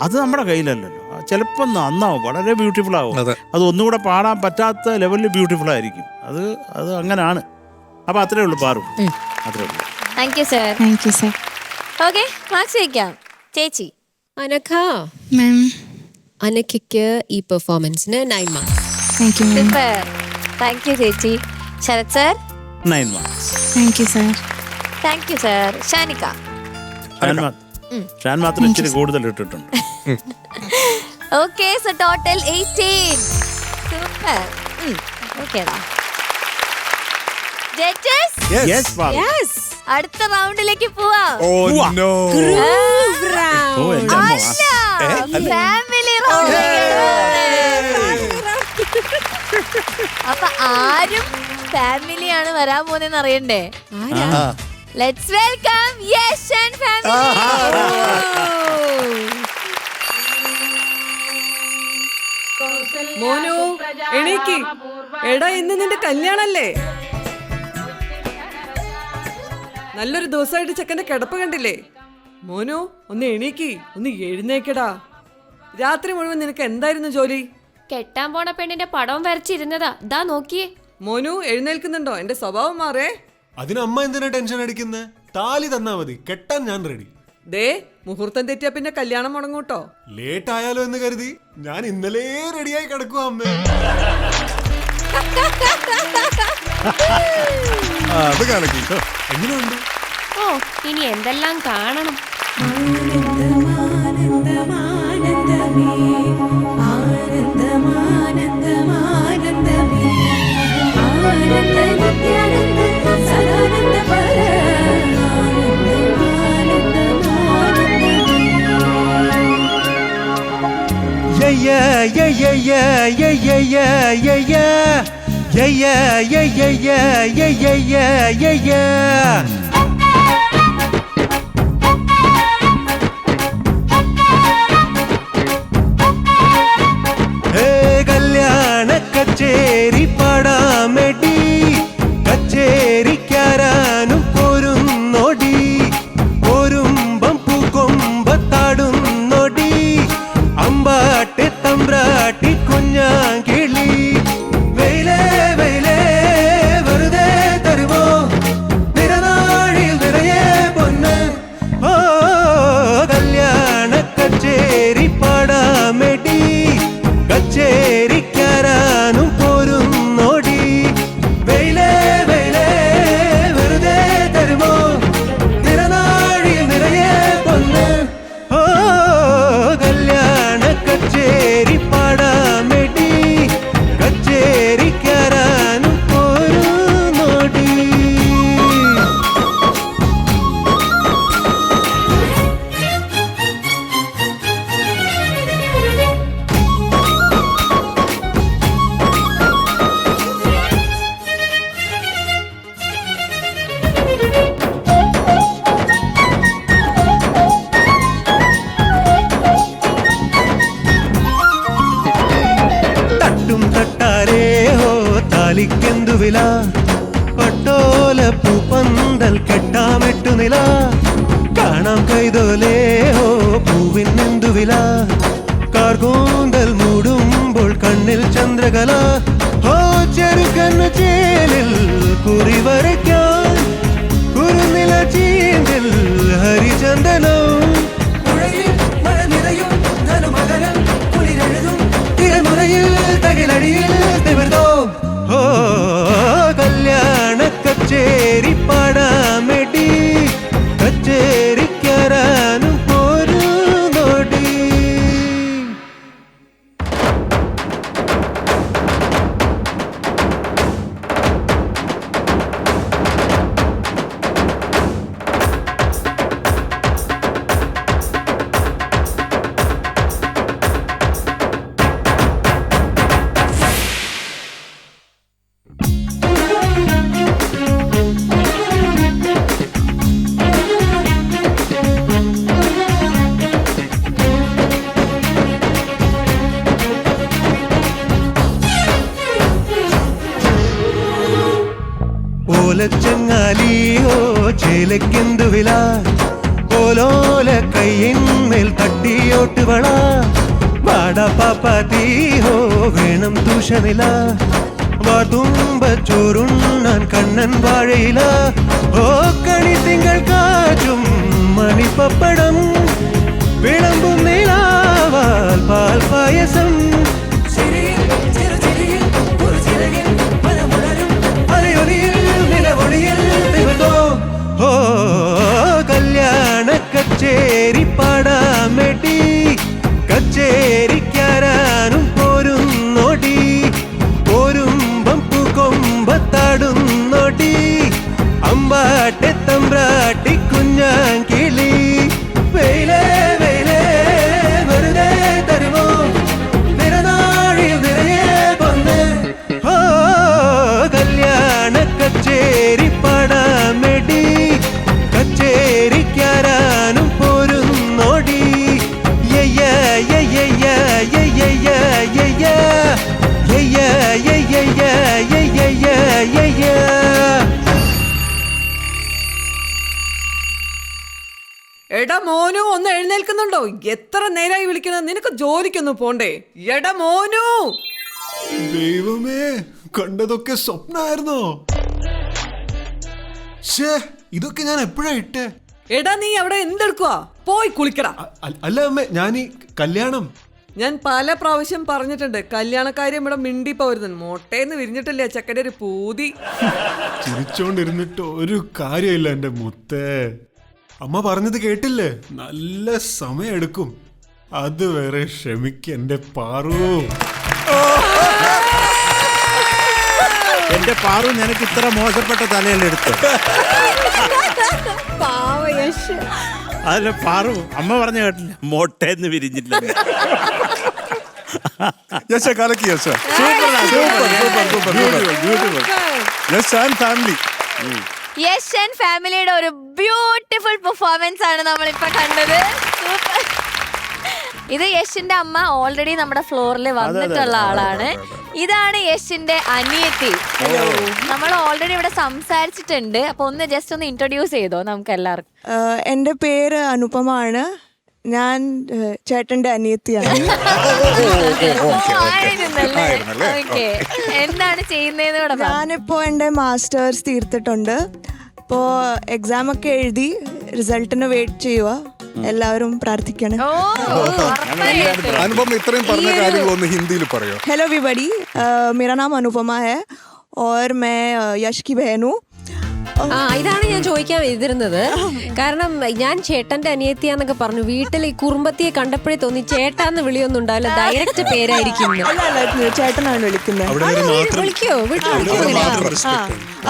അത് നമ്മുടെ കയ്യിലല്ലല്ലോ. ചിലപ്പോൾ നന്നാവും, വളരെ ബ്യൂട്ടിഫുൾ ആവും. അത് ഒന്നുകൂടെ പാടാൻ പറ്റാത്ത ലെവലിൽ ബ്യൂട്ടിഫുൾ ആയിരിക്കും. അത് അങ്ങനെയാണ്. അപ്പം അത്രേ ഉള്ളൂ പാറു, അത്രേ ഉള്ളൂ. Thank you sir. Thank you sir. Okay, marks വയ്ക്കാം. ചേച്ചി അനഘ, മാം അനഘയ്ക്ക് ഈ പെർഫോമൻസിന് 9 marks. Thank you ma'am. Super. Thank you ചേച്ചി. Sharath sir 9 marks. Thank you sir. Thank you sir. Shanika Shan മാത്രം ഇച്ചിരി കൂടുതൽ ഇട്ടിട്ടുണ്ട്. Okay, so total 18. സൂപ്പർ. ഓക്കേടാ. Judges, Yes, Paru. അടുത്ത റൗണ്ടിലേക്ക് പോവാം. Oh no. ഓ, എൻ്റെ അമ്മ. Family round. അപ്പൊ ആരും ഫാമിലിയാണ് വരാൻ പോകുന്നതെന്ന് അറിയണ്ടേ? Let's welcome Yash and family. മോനു എണീക്ക്. എടാ, ഇന്ന് നിന്റെ കല്യാണല്ലേ? നല്ലൊരു ദിവസമായിട്ട് ചെക്കന്റെ കിടപ്പ് കണ്ടില്ലേ? മോനു ഒന്ന് എണീക്ക്, ഒന്ന് എഴുന്നേക്കടാ. രാത്രി മുഴുവൻ നിനക്ക് എന്തായിരുന്നു ജോലി? കെട്ടാൻ പോണ പെണ്ണിന്റെ പടവും വരച്ചിരുന്നതാ. ദാ നോക്കിയേ. മോനു എഴുന്നേൽക്കുന്നുണ്ടോ? എന്റെ സ്വഭാവം മാറേ. അതിന് അമ്മ എന്തിനാ ടെൻഷൻ അടിക്കുന്നത്? താലി തന്നാ മതി, കെട്ടാൻ ഞാൻ റെഡി. ദേ, മുഹൂർത്തം തെറ്റിയാ പിന്നെ കല്യാണം മുടങ്ങൂട്ടോ. ലേറ്റ് ആയാലോ എന്ന് കരുതി ഞാൻ ഇന്നലെ റെഡിയായി കിടക്കുക അമ്മേ. അത് കാണിക്കും. എങ്ങനെയുണ്ട്? ഓ, ഇനി എന്തെല്ലാം കാണണം. കല്യാണ കച്ചേരി പാടാമെടി, കച്ചേരിക്കാരാനും പോരുന്നോടി, പോരുമ്പം പൂക്കൊമ്പത്താടുന്നോടി, അമ്പാട്ടെ തമ്പ്രാട്ടി കുഞ്ഞാങ്കിളി, വെയിലേ വെയിലേ വെറുതെ തരുമോ നിറനാഴിൽ നിറയെ പൊന്ന്. ഓ കല്യാണ കച്ചേരി പാടാമെടി, കച്ചേരിക്കാരാനും പോരുന്നോടി, വെയിലേ വെയിലേ വെറുതെ തരുമോ നിറനാഴിൽ നിറയെ പൊന്ന്. ഓ കല്യാണ കച്ചേരി പാടാമെടി, കച്ചേരിക്കാരാനും പോരുന്നോടി. തട്ടും തട്ടാരേ ഹോ താലിക്കെന്തു വില, പട്ടോല പൂപ്പന്തൽ കെട്ടാമെട്ടു നില, കാണാം കൈതോലേ ഹോ പൂവിനെന്തു വില, കാർകൂന്തൽ മൂടുമ്പോൾ കണ്ണിൽ ചന്ദ്രകല, ഹോ ചെറുകണ്ണു ചേലിൽ കുറി വരയ്ക്കാൻ കുറുനില ചീന്തിൽ ഹരിചന്ദനം, മഴ നിറയും ധനുമകരം കുളിരെഴുതും തിരമുറയിൽ തകിലടിയിൽ തിമിർന്നോ. ഓ കല്യാണ കച്ചേരി പാടാമെടി, കച്ചേരിക്കാരാനും പോരുന്നോടി. മാലയ്ക്കെന്തു വില ഓലോല കയ്യിന്മേൽ തട്ടിയോട്ടുവള വാടാ പാപ്പാത്തി ഹോ വേണം തൂഷനില വാതുമ്പ ചോറുണ്ണാൻ കണ്ണൻ വാഴയില ഓ കണി തിങ്കൾ കാറ്റും മണിപ്പപ്പടം വിളമ്പും നിലാവാൽ പാൽ പായസം ഓ കല്യാണ കച്ചേരി പാടാമെടി കച്ചേരിക്കാരാനും പോരുന്നോടി പോരുമ്പം പൂക്കൊമ്പത്താടുന്നോടി അമ്പാട്ടെ തമ്പ്രാട്ടി കുഞ്ഞാങ്കിളി വെയിലേ വെയിലേ വെറുതെ തരുമോ നിറനാഴിൽ നിറയെ പൊന്ന് ഓ കല്യാണ കച്ചേരി പാടാമെടി കച്ചേരിക്കാരാനും പോരുന്നോടി എടാ മോനു ഒന്ന് എഴുന്നേൽക്കുന്നുണ്ടോ? എത്ര നേരായി വിളിക്കുന്നത്? നിനക്ക് ജോലിക്കൊന്നും പോണ്ടേ? എടാ മോനു! ദൈവമേ, കണ്ടതൊക്കെ സ്വപ്നായിരുന്നോ? ഷേ, ഇതൊക്കെ ഞാൻ എപ്പോഴാ ഇട്ടേ? എടാ നീ അവിടെ എന്തെടുക്കുവാ? പോയി കുളിക്കടാ. അല്ല അമ്മേ, ഞാനീ കല്യാണം ഞാൻ പല പ്രാവശ്യം പറഞ്ഞിട്ടുണ്ട്, കല്യാണക്കാര്യം ഇവിടെ മിണ്ടിപ്പോരുന്നു. മൊട്ടേന്ന് വിരിഞ്ഞിട്ടില്ല ചെക്കൻ്റെ ഒരു പൂതി. ചിരിച്ചോണ്ടിരുന്നിട്ട് ഒരു കാര്യമില്ല എന്റെ മുത്തേ. അമ്മ പറഞ്ഞത് കേട്ടില്ലേ? നല്ല സമയെടുക്കും. അതുവരെ ക്ഷമിക്ക എന്റെ പാറു. എന്റെ പാറു, നിനക്ക് ഇത്ര മോശപ്പെട്ട തലയിലെടുത്തു. അതല്ല പാറു, അമ്മ പറഞ്ഞ കേട്ടില്ല, മോട്ടേന്ന് വിരിഞ്ഞില്ല. യശ കലക്കി യശ. ഫാമിലി യശ് ആൻഡ് ഫാമിലിയുടെ ഒരു ബ്യൂട്ടിഫുൾ പെർഫോമൻസ് ആണ് നമ്മളിപ്പോ കണ്ടത്. ഇത് യശിന്റെ അമ്മ ഓൾറെഡി നമ്മുടെ ഫ്ലോറിൽ വന്നിട്ടുള്ള ആളാണ്. ഇതാണ് യശിന്റെ അനിയത്തി. നമ്മൾ ഓൾറെഡി ഇവിടെ സംസാരിച്ചിട്ടുണ്ട്. അപ്പൊ ഒന്ന് ജസ്റ്റ് ഒന്ന് ഇൻട്രൊഡ്യൂസ് ചെയ്തോ നമുക്ക് എല്ലാവർക്കും. എൻ്റെ പേര് അനുപമാണ്. ഞാൻ ചേട്ടൻ്റെ അനിയത്തിയാണ്. എന്താണ് ചെയ്യുന്നതെന്ന് കൂടെ പറ. ഞാനിപ്പോൾ എൻ്റെ മാസ്റ്റേഴ്സ് തീർത്തിട്ടുണ്ട്. ഇപ്പോൾ എക്സാം ഒക്കെ എഴുതി റിസൾട്ടിന് വെയിറ്റ് ചെയ്യുക. എല്ലാവരും പ്രാർത്ഥിക്കണം. അനുപമ ഇത്രയും പറഞ്ഞ കാര്യങ്ങളൊന്ന് ഹിന്ദിയിൽ പറയോ? हेलो एवरीबॉडी, मेरा नाम अनुपमा है और मैं यश की बहन हूँ. ഇതാണ് ഞാൻ ചോദിക്കാൻ എതിരുന്നത്. കാരണം ഞാൻ ചേട്ടന്റെ അനിയത്തിയാന്നൊക്കെ പറഞ്ഞു. വീട്ടിൽ ഈ കുറുമ്പത്തിയെ കണ്ടപ്പോഴേ തോന്നി ചേട്ടാന്ന് വിളിയൊന്നും ഉണ്ടാവില്ല, ഡയറക്റ്റ് പേരായിരിക്കും. ചേട്ടനാണ് വിളിക്കുന്നത്. വിളിക്കോ?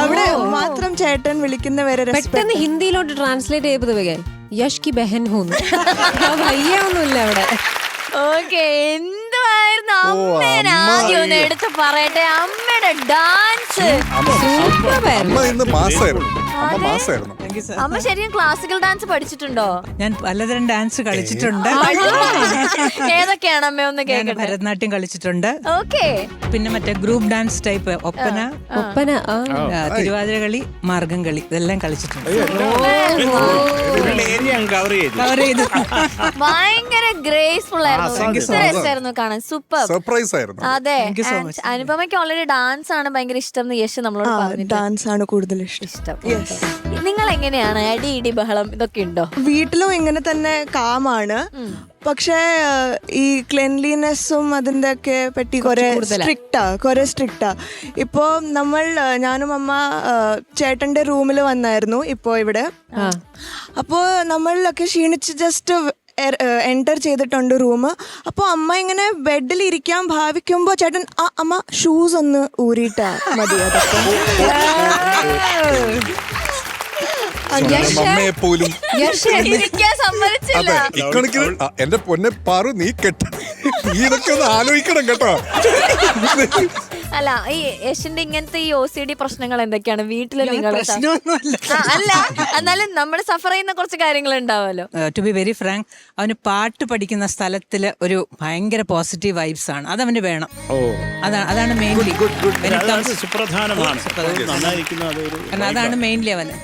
അവിടെ മാത്രം ചേട്ടൻ വിളിക്കുന്നവരെ പെട്ടെന്ന് ഹിന്ദിയിലോട്ട് ട്രാൻസ്ലേറ്റ് ചെയ്തത് വയ്ക്കാൻ യഷ് കി ബഹൻ ഹൂന്ന് വയ്യൊന്നുമില്ല അവിടെ. ഓക്കെ, എന്തുവായിരുന്നു അമ്മേനെ ആദ്യം ഒന്ന് എടുത്ത് പറയട്ടെ. അമ്മയുടെ ഡാൻസ് അമ്മ ഇന്ന് മാസായിരുന്നു. അമ്മ ശരിക്കും ക്ലാസിക്കൽ ഡാൻസ് പഠിച്ചിട്ടുണ്ടോ? ഞാൻ പലതരം ഡാൻസ് കളിച്ചിട്ടുണ്ട്. ഏതൊക്കെയാണ് അമ്മ ഒന്ന് കേൾക്കട്ടെ? ഭരതനാട്യം കളിച്ചിട്ടുണ്ട്. ഓക്കെ. പിന്നെ മറ്റേ group dance type Oppana, Thiruvathira കളി, മാർഗം കളി, ഇതെല്ലാം കളിച്ചിട്ടുണ്ട്. കവർ ചെയ്തു. ഭയങ്കര ഗ്രേസ്ഫുൾ ആയിരുന്നു കാണാൻ. സൂപ്പർ സർപ്രൈസ് ആയിരുന്നു. അതെ, അനുപമയ്ക്ക് ഓൾറെഡി ഡാൻസ് ആണ് ഭയങ്കര ഇഷ്ടം എന്ന് യശ് നമ്മളോട് പറഞ്ഞു. ഡാൻസ് ആണ് കൂടുതൽ ഇഷ്ടം. നിങ്ങൾ എങ്ങനെയാണ്? അടി ഇടി ബഹളം ഇതൊക്കെ ഉണ്ടോ? വീട്ടിലും ഇങ്ങനെ തന്നെ കാമാണ്. പക്ഷേ ഈ ക്ലെൻലിനെസ്സും അതിൻ്റെ ഒക്കെ പറ്റി കുറെ സ്ട്രിക്റ്റാ. ഇപ്പോൾ ഞാനും അമ്മ ചേട്ടൻ്റെ റൂമിൽ വന്നായിരുന്നു ഇപ്പോൾ ഇവിടെ. അപ്പോൾ നമ്മളൊക്കെ ക്ഷീണിച്ച് ജസ്റ്റ് എൻ്റർ ചെയ്തിട്ടുണ്ട് റൂം. അപ്പോൾ അമ്മ ഇങ്ങനെ ബെഡിൽ ഇരിക്കാൻ ഭാവിക്കുമ്പോൾ ചേട്ടൻ അമ്മ ഷൂസ് ഒന്ന് ഊരിയിട്ടാ മതി. അതൊക്കെ അമ്മയെ പോലും എന്റെ പൊന്നെ പാറു, നീ ഇതൊക്കെ ഒന്ന് ആലോചിക്കണം കേട്ടോ. അല്ല, ഈ യശിന്റെ ഇങ്ങനത്തെ ഈ OCD പ്രശ്നങ്ങൾ എന്തൊക്കെയാണ് വീട്ടില്? നിങ്ങൾ അല്ല, എന്നാലും നമ്മൾ സഫർ ചെയ്യുന്ന കുറച്ച് കാര്യങ്ങൾ ഉണ്ടാവുമല്ലോ. ടു ബി വെരി ഫ്രാങ്ക്, അവന് പാട്ട് പഠിക്കുന്ന സ്ഥലത്തില് ഒരു ഭയങ്കര പോസിറ്റീവ് വൈബ്സ് ആണ്. അതവന് വേണം. അതാണ് മെയിൻലി. കാരണം അതാണ് മെയിൻലി അവന്.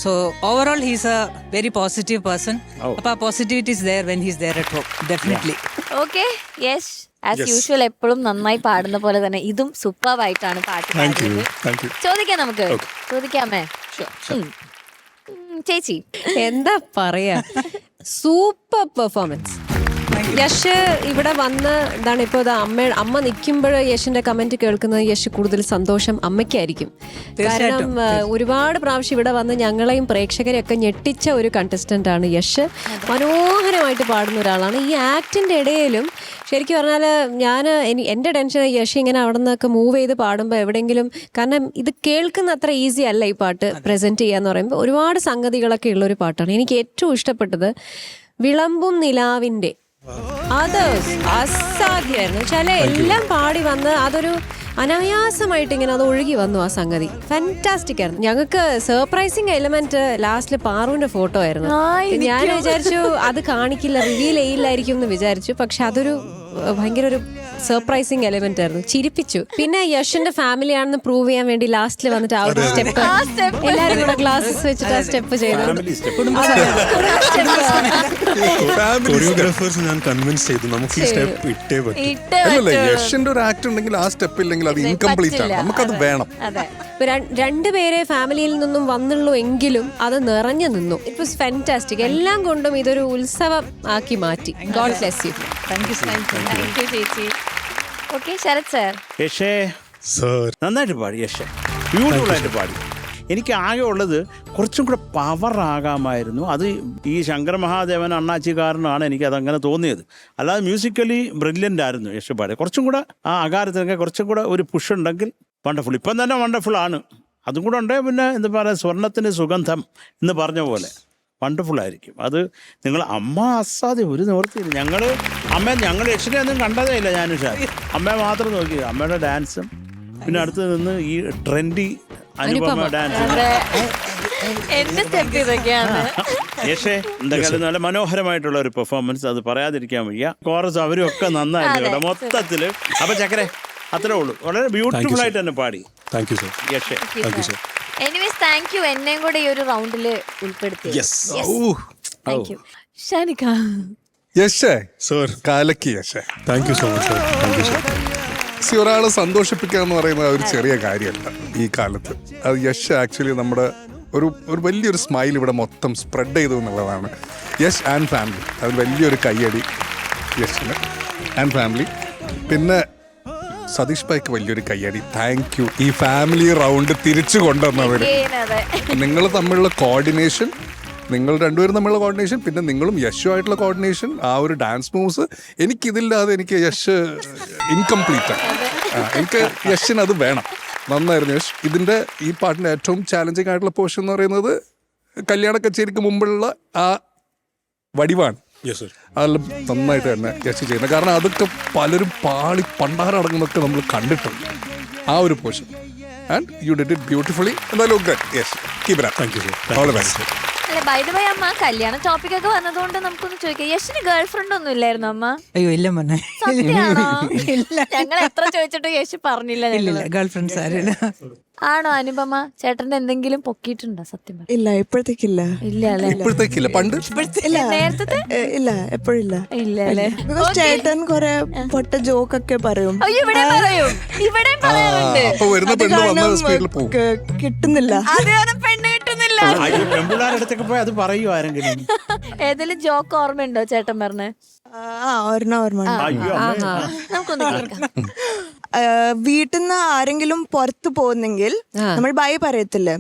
So overall he's A very positive person. അപ്പൊ ആ positivity is there when he's there at home definitely. Okay yes as usual എപ്പോഴും നന്നായി പാടുന്ന പോലെ തന്നെ ഇതും സൂപ്പർവായിട്ടാണ് പാട്ട് പാടുന്നത്. ചോദിക്കാം നമുക്ക് ചോദിക്കാമേ ചേച്ചി എന്താ പറയാ, സൂപ്പർ പെർഫോമൻസ്. യശ് ഇവിടെ വന്ന് എന്താണ് ഇപ്പോൾ അമ്മ നിൽക്കുമ്പോൾ യശിന്റെ കമന്റ് കേൾക്കുന്നത് യശ് കൂടുതൽ സന്തോഷം അമ്മയ്ക്കായിരിക്കും. കാരണം ഒരുപാട് പ്രാവശ്യം ഇവിടെ വന്ന് ഞങ്ങളെയും പ്രേക്ഷകരെയൊക്കെ ഞെട്ടിച്ച ഒരു കണ്ടസ്റ്റന്റ് ആണ് യശ്. മനോഹരമായിട്ട് പാടുന്ന ഒരാളാണ്. ഈ ആക്ടിന്റെ ഇടയിലും ശരിക്കും പറഞ്ഞാൽ എൻ്റെ ടെൻഷൻ യശ് ഇങ്ങനെ അവിടെ നിന്നൊക്കെ മൂവ് ചെയ്ത് പാടുമ്പോൾ എവിടെയെങ്കിലും, കാരണം ഇത് കേൾക്കുന്ന അത്ര ഈസി അല്ല ഈ പാട്ട് പ്രസന്റ് ചെയ്യാന്ന് പറയുമ്പോൾ ഒരുപാട് സംഗതികളൊക്കെ ഉള്ളൊരു പാട്ടാണ്. എനിക്ക് ഏറ്റവും ഇഷ്ടപ്പെട്ടത് വിളമ്പും നിലാവിൻ്റെ അത് അസാധ്യമായിരുന്നു. വെച്ചാൽ എല്ലാം പാടി വന്ന് അതൊരു അനായാസമായിട്ട് ഇങ്ങനെ അത് ഒഴുകി വന്നു ആ സംഗതി. ഫാന്റാസ്റ്റിക് ആയിരുന്നു. ഞങ്ങൾക്ക് സർപ്രൈസിങ് എലമെന്റ് ലാസ്റ്റില് പാറുവിന്റെ ഫോട്ടോ ആയിരുന്നു. ഞാൻ വിചാരിച്ചു അത് കാണിക്കില്ല, റിവീൽ ചെയ്യില്ലായിരിക്കും എന്ന് വിചാരിച്ചു. പക്ഷെ അതൊരു ഭയങ്കര ഒരു സർപ്രൈസിങ് എലമെന്റ് ആയിരുന്നു. ചിരിപ്പിച്ചു. പിന്നെ യഷിന്റെ ഫാമിലി ആണെന്ന് പ്രൂവ് ചെയ്യാൻ വേണ്ടി ലാസ്റ്റിൽ വന്നിട്ട് ആ ഒരു സ്റ്റെപ്പ് എല്ലാരും കൂടെ ഗ്ലാസസ് വെച്ചിട്ട് ആ സ്റ്റെപ്പ് ചെയ്തു. കൊറിയോഗ്രാഫേഴ്സ് ഞാൻ കൺവിൻസ് ചെയ്തു നമുക്ക് ഈ സ്റ്റെപ്പ് ഇട്ടേ പറ്റും. യഷിന്റെ ഒരു ആക്ട് ഉണ്ടെങ്കിൽ ആ സ്റ്റെപ്പ് ഇല്ലെങ്കിൽ അത് ഇൻകംപ്ലീറ്റ് ആണ്. നമുക്കത് വേണം. രണ്ടുപേരെ ഫാമിലിയിൽ നിന്നും വന്നുള്ളൂ എങ്കിലും അത് നിറഞ്ഞു നിന്നു. It was fantastic. എല്ലാം കൊണ്ടും ഇതൊരു ഉത്സവം ആക്കി മാറ്റി. God bless you. Thank you ചേച്ചി. Okay Sharath sir. യശേ സർ നന്നായിട്ട് പാടി. യശേ ബ്യൂട്ടിഫുൾ ആയിട്ട് പാടി. എനിക്ക് ആകെ ഉള്ളത് കുറച്ചും കൂടെ പവർ ആകാമായിരുന്നു. അത് ഈ ശങ്കര മഹാദേവൻ അണ്ണാച്ചിക്കാരനാണ് എനിക്ക് അതങ്ങനെ തോന്നിയത്. അല്ലാതെ മ്യൂസിക്കലി ബ്രില്യൻ്റ് ആയിരുന്നു യശ് പാടി. കുറച്ചും കൂടെ ആ അകാരത്തിനൊക്കെ കുറച്ചും കൂടെ ഒരു പുഷ് ഉണ്ടെങ്കിൽ വണ്ടർഫുൾ. ഇപ്പം തന്നെ വണ്ടർഫുൾ ആണ്. അതും കൂടെ ഉണ്ടെങ്കിൽ പിന്നെ എന്താ പറയുക, സ്വർണത്തിന് സുഗന്ധം എന്ന് പറഞ്ഞ പോലെ വണ്ടർഫുൾ ആയിരിക്കും. അത് നിങ്ങൾ അമ്മ അസാധ്യം ഒരു നിവൃത്തിയില്ല. ഞങ്ങൾ യക്ഷിനെ ഒന്നും കണ്ടതേ ഇല്ല. ഞാൻ അമ്മയെ മാത്രം നോക്കി. അമ്മയുടെ ഡാൻസും പിന്നെ അടുത്ത് നിന്ന് ഈ ട്രെൻഡി അനുപമ ഡാൻസും. യക്ഷേ എന്തെങ്കിലും നല്ല മനോഹരമായിട്ടുള്ള ഒരു പെർഫോമൻസ്, അത് പറയാതിരിക്കാൻ വയ്യ. കോറസ് അവരും ഒക്കെ നന്നായിരുന്നു കേട്ടോ മൊത്തത്തില്. അപ്പൊ ചക്കരെ അത്രേ ഉള്ളൂ. വളരെ ബ്യൂട്ടിഫുൾ ആയിട്ട് തന്നെ പാടി. Thank you sir. യക്ഷേ എനിവേസ് താങ്ക് യു എന്നെയും കൂടെ ഈ ഒരു റൗണ്ടില് ഉൾപ്പെടുത്തി. Thank you. ഷാനിക. യശേ സർ കാലക്കി. യശേ thank you so much sir. Thank you sir. ഒരാളെ സന്തോഷിപ്പിക്കുക എന്ന് പറയുന്നത് ഒരു ചെറിയ കാര്യമല്ല ഈ കാലത്ത്. അത് യശ് ആക്ച്വലി നമ്മുടെ ഒരു വലിയൊരു സ്മൈൽ ഇവിടെ മൊത്തം സ്പ്രെഡ് ചെയ്തു എന്നുള്ളതാണ്. യശ് ആൻഡ് ഫാമിലി, അത് വലിയൊരു കയ്യടി യശിന് ആൻഡ് ഫാമിലി. പിന്നെ സതീഷ് ഭായിക്ക് വലിയൊരു കയ്യടി. Thank you. ഈ ഫാമിലി റൗണ്ട് തിരിച്ചു കൊണ്ടുവന്നവർ, നിങ്ങൾ തമ്മിലുള്ള കോർഡിനേഷൻ, നിങ്ങൾ രണ്ടുപേരും തമ്മിലുള്ള കോർഡിനേഷൻ, പിന്നെ നിങ്ങളും യശുമായിട്ടുള്ള കോർഡിനേഷൻ, ആ ഒരു ഡാൻസ് മൂവ്സ്, എനിക്കിതില്ലാതെ എനിക്ക് യശ് ഇൻകംപ്ലീറ്റ് ആണ്. എനിക്ക് യശിന് അത് വേണം. നന്നായിരുന്നു യശ്. ഇതിൻ്റെ ഈ പാട്ടിൻ്റെ ഏറ്റവും ചാലഞ്ചിങ് ആയിട്ടുള്ള പോർഷൻ എന്ന് പറയുന്നത് കല്യാണ കച്ചേരിക്ക് മുമ്പുള്ള ആ വടിവാണ്. അതെല്ലാം നന്നായിട്ട് തന്നെ യശ് ചെയ്യുന്നത്. കാരണം അതൊക്കെ പലരും പാളി പണ്ടാരടങ്ങുന്നൊക്കെ നമ്മൾ കണ്ടിട്ടുണ്ട് ആ ഒരു portion. And you did it beautifully. എന്തായാലും yes keep it up. Thank you sir. All the best. അല്ല ബൈ ദ വേ അമ്മ, കല്യാണ ടോപ്പിക് ഒക്കെ വന്നതുകൊണ്ട് നമുക്കൊന്ന് ചോദിക്കാം, യശിന് ഗേൾ ഫ്രണ്ട് ഒന്നും ഇല്ലായിരുന്നു അമ്മ? അയ്യോ ഇല്ല മോനെ. സത്യമാണോ? ഞങ്ങൾ എത്ര ചോദിച്ചിട്ട് യശ് പറഞ്ഞില്ല. ഗേൾ ഫ്രണ്ട്സ് ആരില്ല. ആണോ അനുപമ? ചേട്ടന്റെ എന്തെങ്കിലും പൊക്കിയിട്ടുണ്ടോ? സത്യം ഇല്ല, ഇപ്പോഴത്തേക്കില്ല. ഇല്ല അല്ലേ? ഇപ്പോഴത്തേക്കില്ല. പണ്ട് നേരത്തെ ഇല്ല, എപ്പോഴില്ല. ഇല്ല അല്ലേ? ചേട്ടൻ കൊറേ പൊട്ട ജോക്ക് ഒക്കെ പറയും. ഇവിടെ പറയും, ഇവിടെ പറയാറുണ്ട്. കിട്ടുന്നില്ല. പെണ്ണ് കിട്ടുന്നില്ല. പെൺപിള്ളേരടുത്തൊക്കെ പോയി അത് പറയൂ ആരെങ്കിലും. ഏതെങ്കിലും ജോക്ക് ഓർമ്മയുണ്ടോ ചേട്ടൻ പറഞ്ഞേ? ഓർമ്മ. നമുക്കൊന്ന് കേൾക്കാം. വീട്ടിൽ നിന്ന് ആരെങ്കിലും പുറത്തു പോകുന്നെങ്കിൽ നമ്മൾ ബൈ പറയത്തില്ലേ?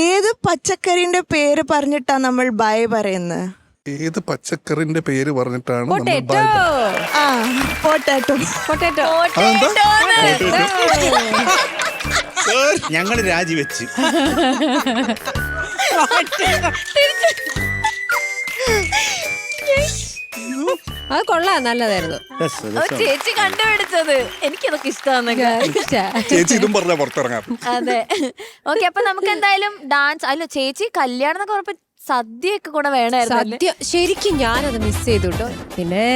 ഏത് പച്ചക്കറിന്റെ പേര് പറഞ്ഞിട്ടാ നമ്മൾ ബൈ പറയുന്നത്? ഏത് പച്ചക്കറിന്റെ പേര് പറഞ്ഞിട്ടാണ്? പൊട്ടാറ്റോ. ഞങ്ങൾ രാജിവെച്ച്. അത് കൊള്ളാം, നല്ലതായിരുന്നു. ചേച്ചി കണ്ടുപിടിച്ചത് എനിക്കതൊക്കെ ഇഷ്ടമാണെന്നൊക്കെ. ചേച്ചി ഇതും പറഞ്ഞ പുറത്തിറങ്ങാം. അതെ ഓക്കെ. അപ്പൊ നമുക്ക് എന്തായാലും ഡാൻസ്. അല്ല ചേച്ചി കല്യാണം എന്നൊക്കെ ഉറപ്പ് സദ്യയൊക്കെ കൂടെ വേണമായിരുന്നു. സദ്യ ശരിക്കും ഞാനത് മിസ് ചെയ്തു കേട്ടോ. പിന്നെ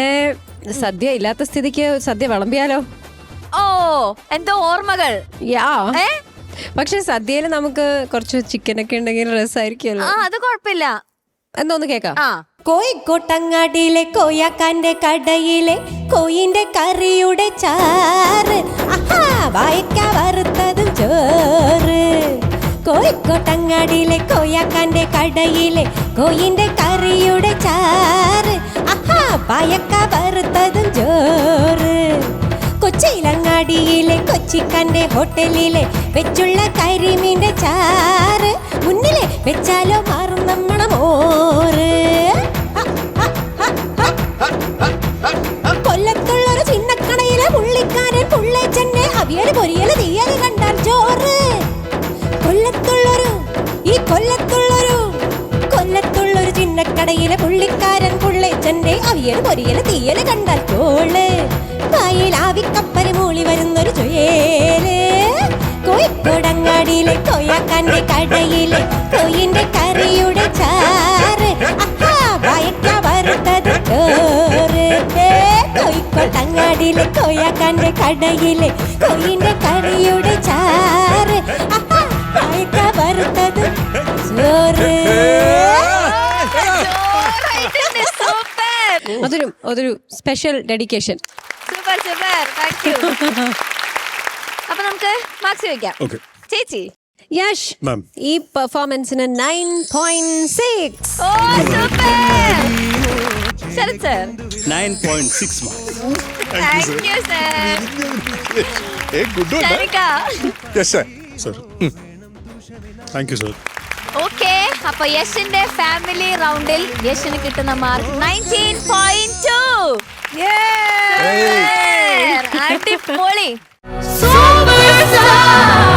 സദ്യ ഇല്ലാത്ത സ്ഥിതിക്ക് സദ്യ വിളമ്പിയാലോ? ഓ എന്തോ ഓർമ്മകൾ. പക്ഷെ സദ്യയിൽ നമുക്ക് കുറച്ച് ചിക്കനൊക്കെ ഉണ്ടെങ്കിൽ രസമായിരിക്കുമല്ലോ. അത് കുഴപ്പമില്ല. എന്നൊന്ന് കേക്കാം. കോഴിക്കോട്ടങ്ങാടിയിലെ കോയാക്കാന്റെ കടയിലെ കോയിന്റെ കറിയുടെ ചാറ്, വായക്ക വറുത്തതും ചോറ്. കോഴിക്കോട്ടങ്ങാടിയിലെ കോയാക്കാന്റെ കടയിലെ കോയിന്റെ കറിയുടെ ചാറ്, വായക്ക വറുത്തതും ചോറ്. കൊച്ചിയിലങ്ങാടിയിലെ കൊച്ചിക്കന്റെ ഹോട്ടലിലെ വെച്ചുള്ള കരിമീന്റെ ചാറ്, മുന്നിലെ വെച്ചാലോ മാറും നമ്മളെ മോറ്. കൊല്ലത്തുള്ളൊരു ചിന്നക്കടയിലെ പുള്ളിക്കാരൻ പുള്ളേച്ചന്റെ അവിയല് പൊരിയല് തീയല് കണ്ടാൽ ചോറ്. കൊല്ലത്തുള്ളൊരു ചിന്നക്കടയിലെ പുള്ളിക്കാരൻ പുള്ളേച്ചന്റെ അവിയല് പൊരിയല് തീയല് കണ്ടാൽ ചോള്. കായലാവിക്കപ്പല് മൂളി വരുന്നൊരു ചുയേല്. കോഴിക്കോടങ്ങാടിയിലെ കോയാക്കാന്റെ കടയിലെ കോയിന്റെ കറിയുടെ ചാറ്, വായക്ക വറുത്തത് ചോറ്. കോഴിക്കോട്ടങ്ങാടിയിലെ കോയാക്കാന്റെ കടയിലെ കോയിന്റെ കറിയുടെ ചാറ്, വായക്ക വറുത്തത് ചോറ്. അതൊരു special dedication. Super super, thank you. അപ്പൊ നമുക്ക് മാർക്സ് ചോദിക്കാം. ചേച്ചി. യശ്, ഈ പെർഫോമൻസിന് 9.6. Oh super. Sharath sir 9.6 marks. Thank you sir. ശരിക. Yes sir. Thank you sir. Okay, അപ്പൊ യശിന്റെ ഫാമിലി റൗണ്ടിൽ യശിന് കിട്ടുന്ന മാർക്ക് 19.2. അടിപൊളി. Super star.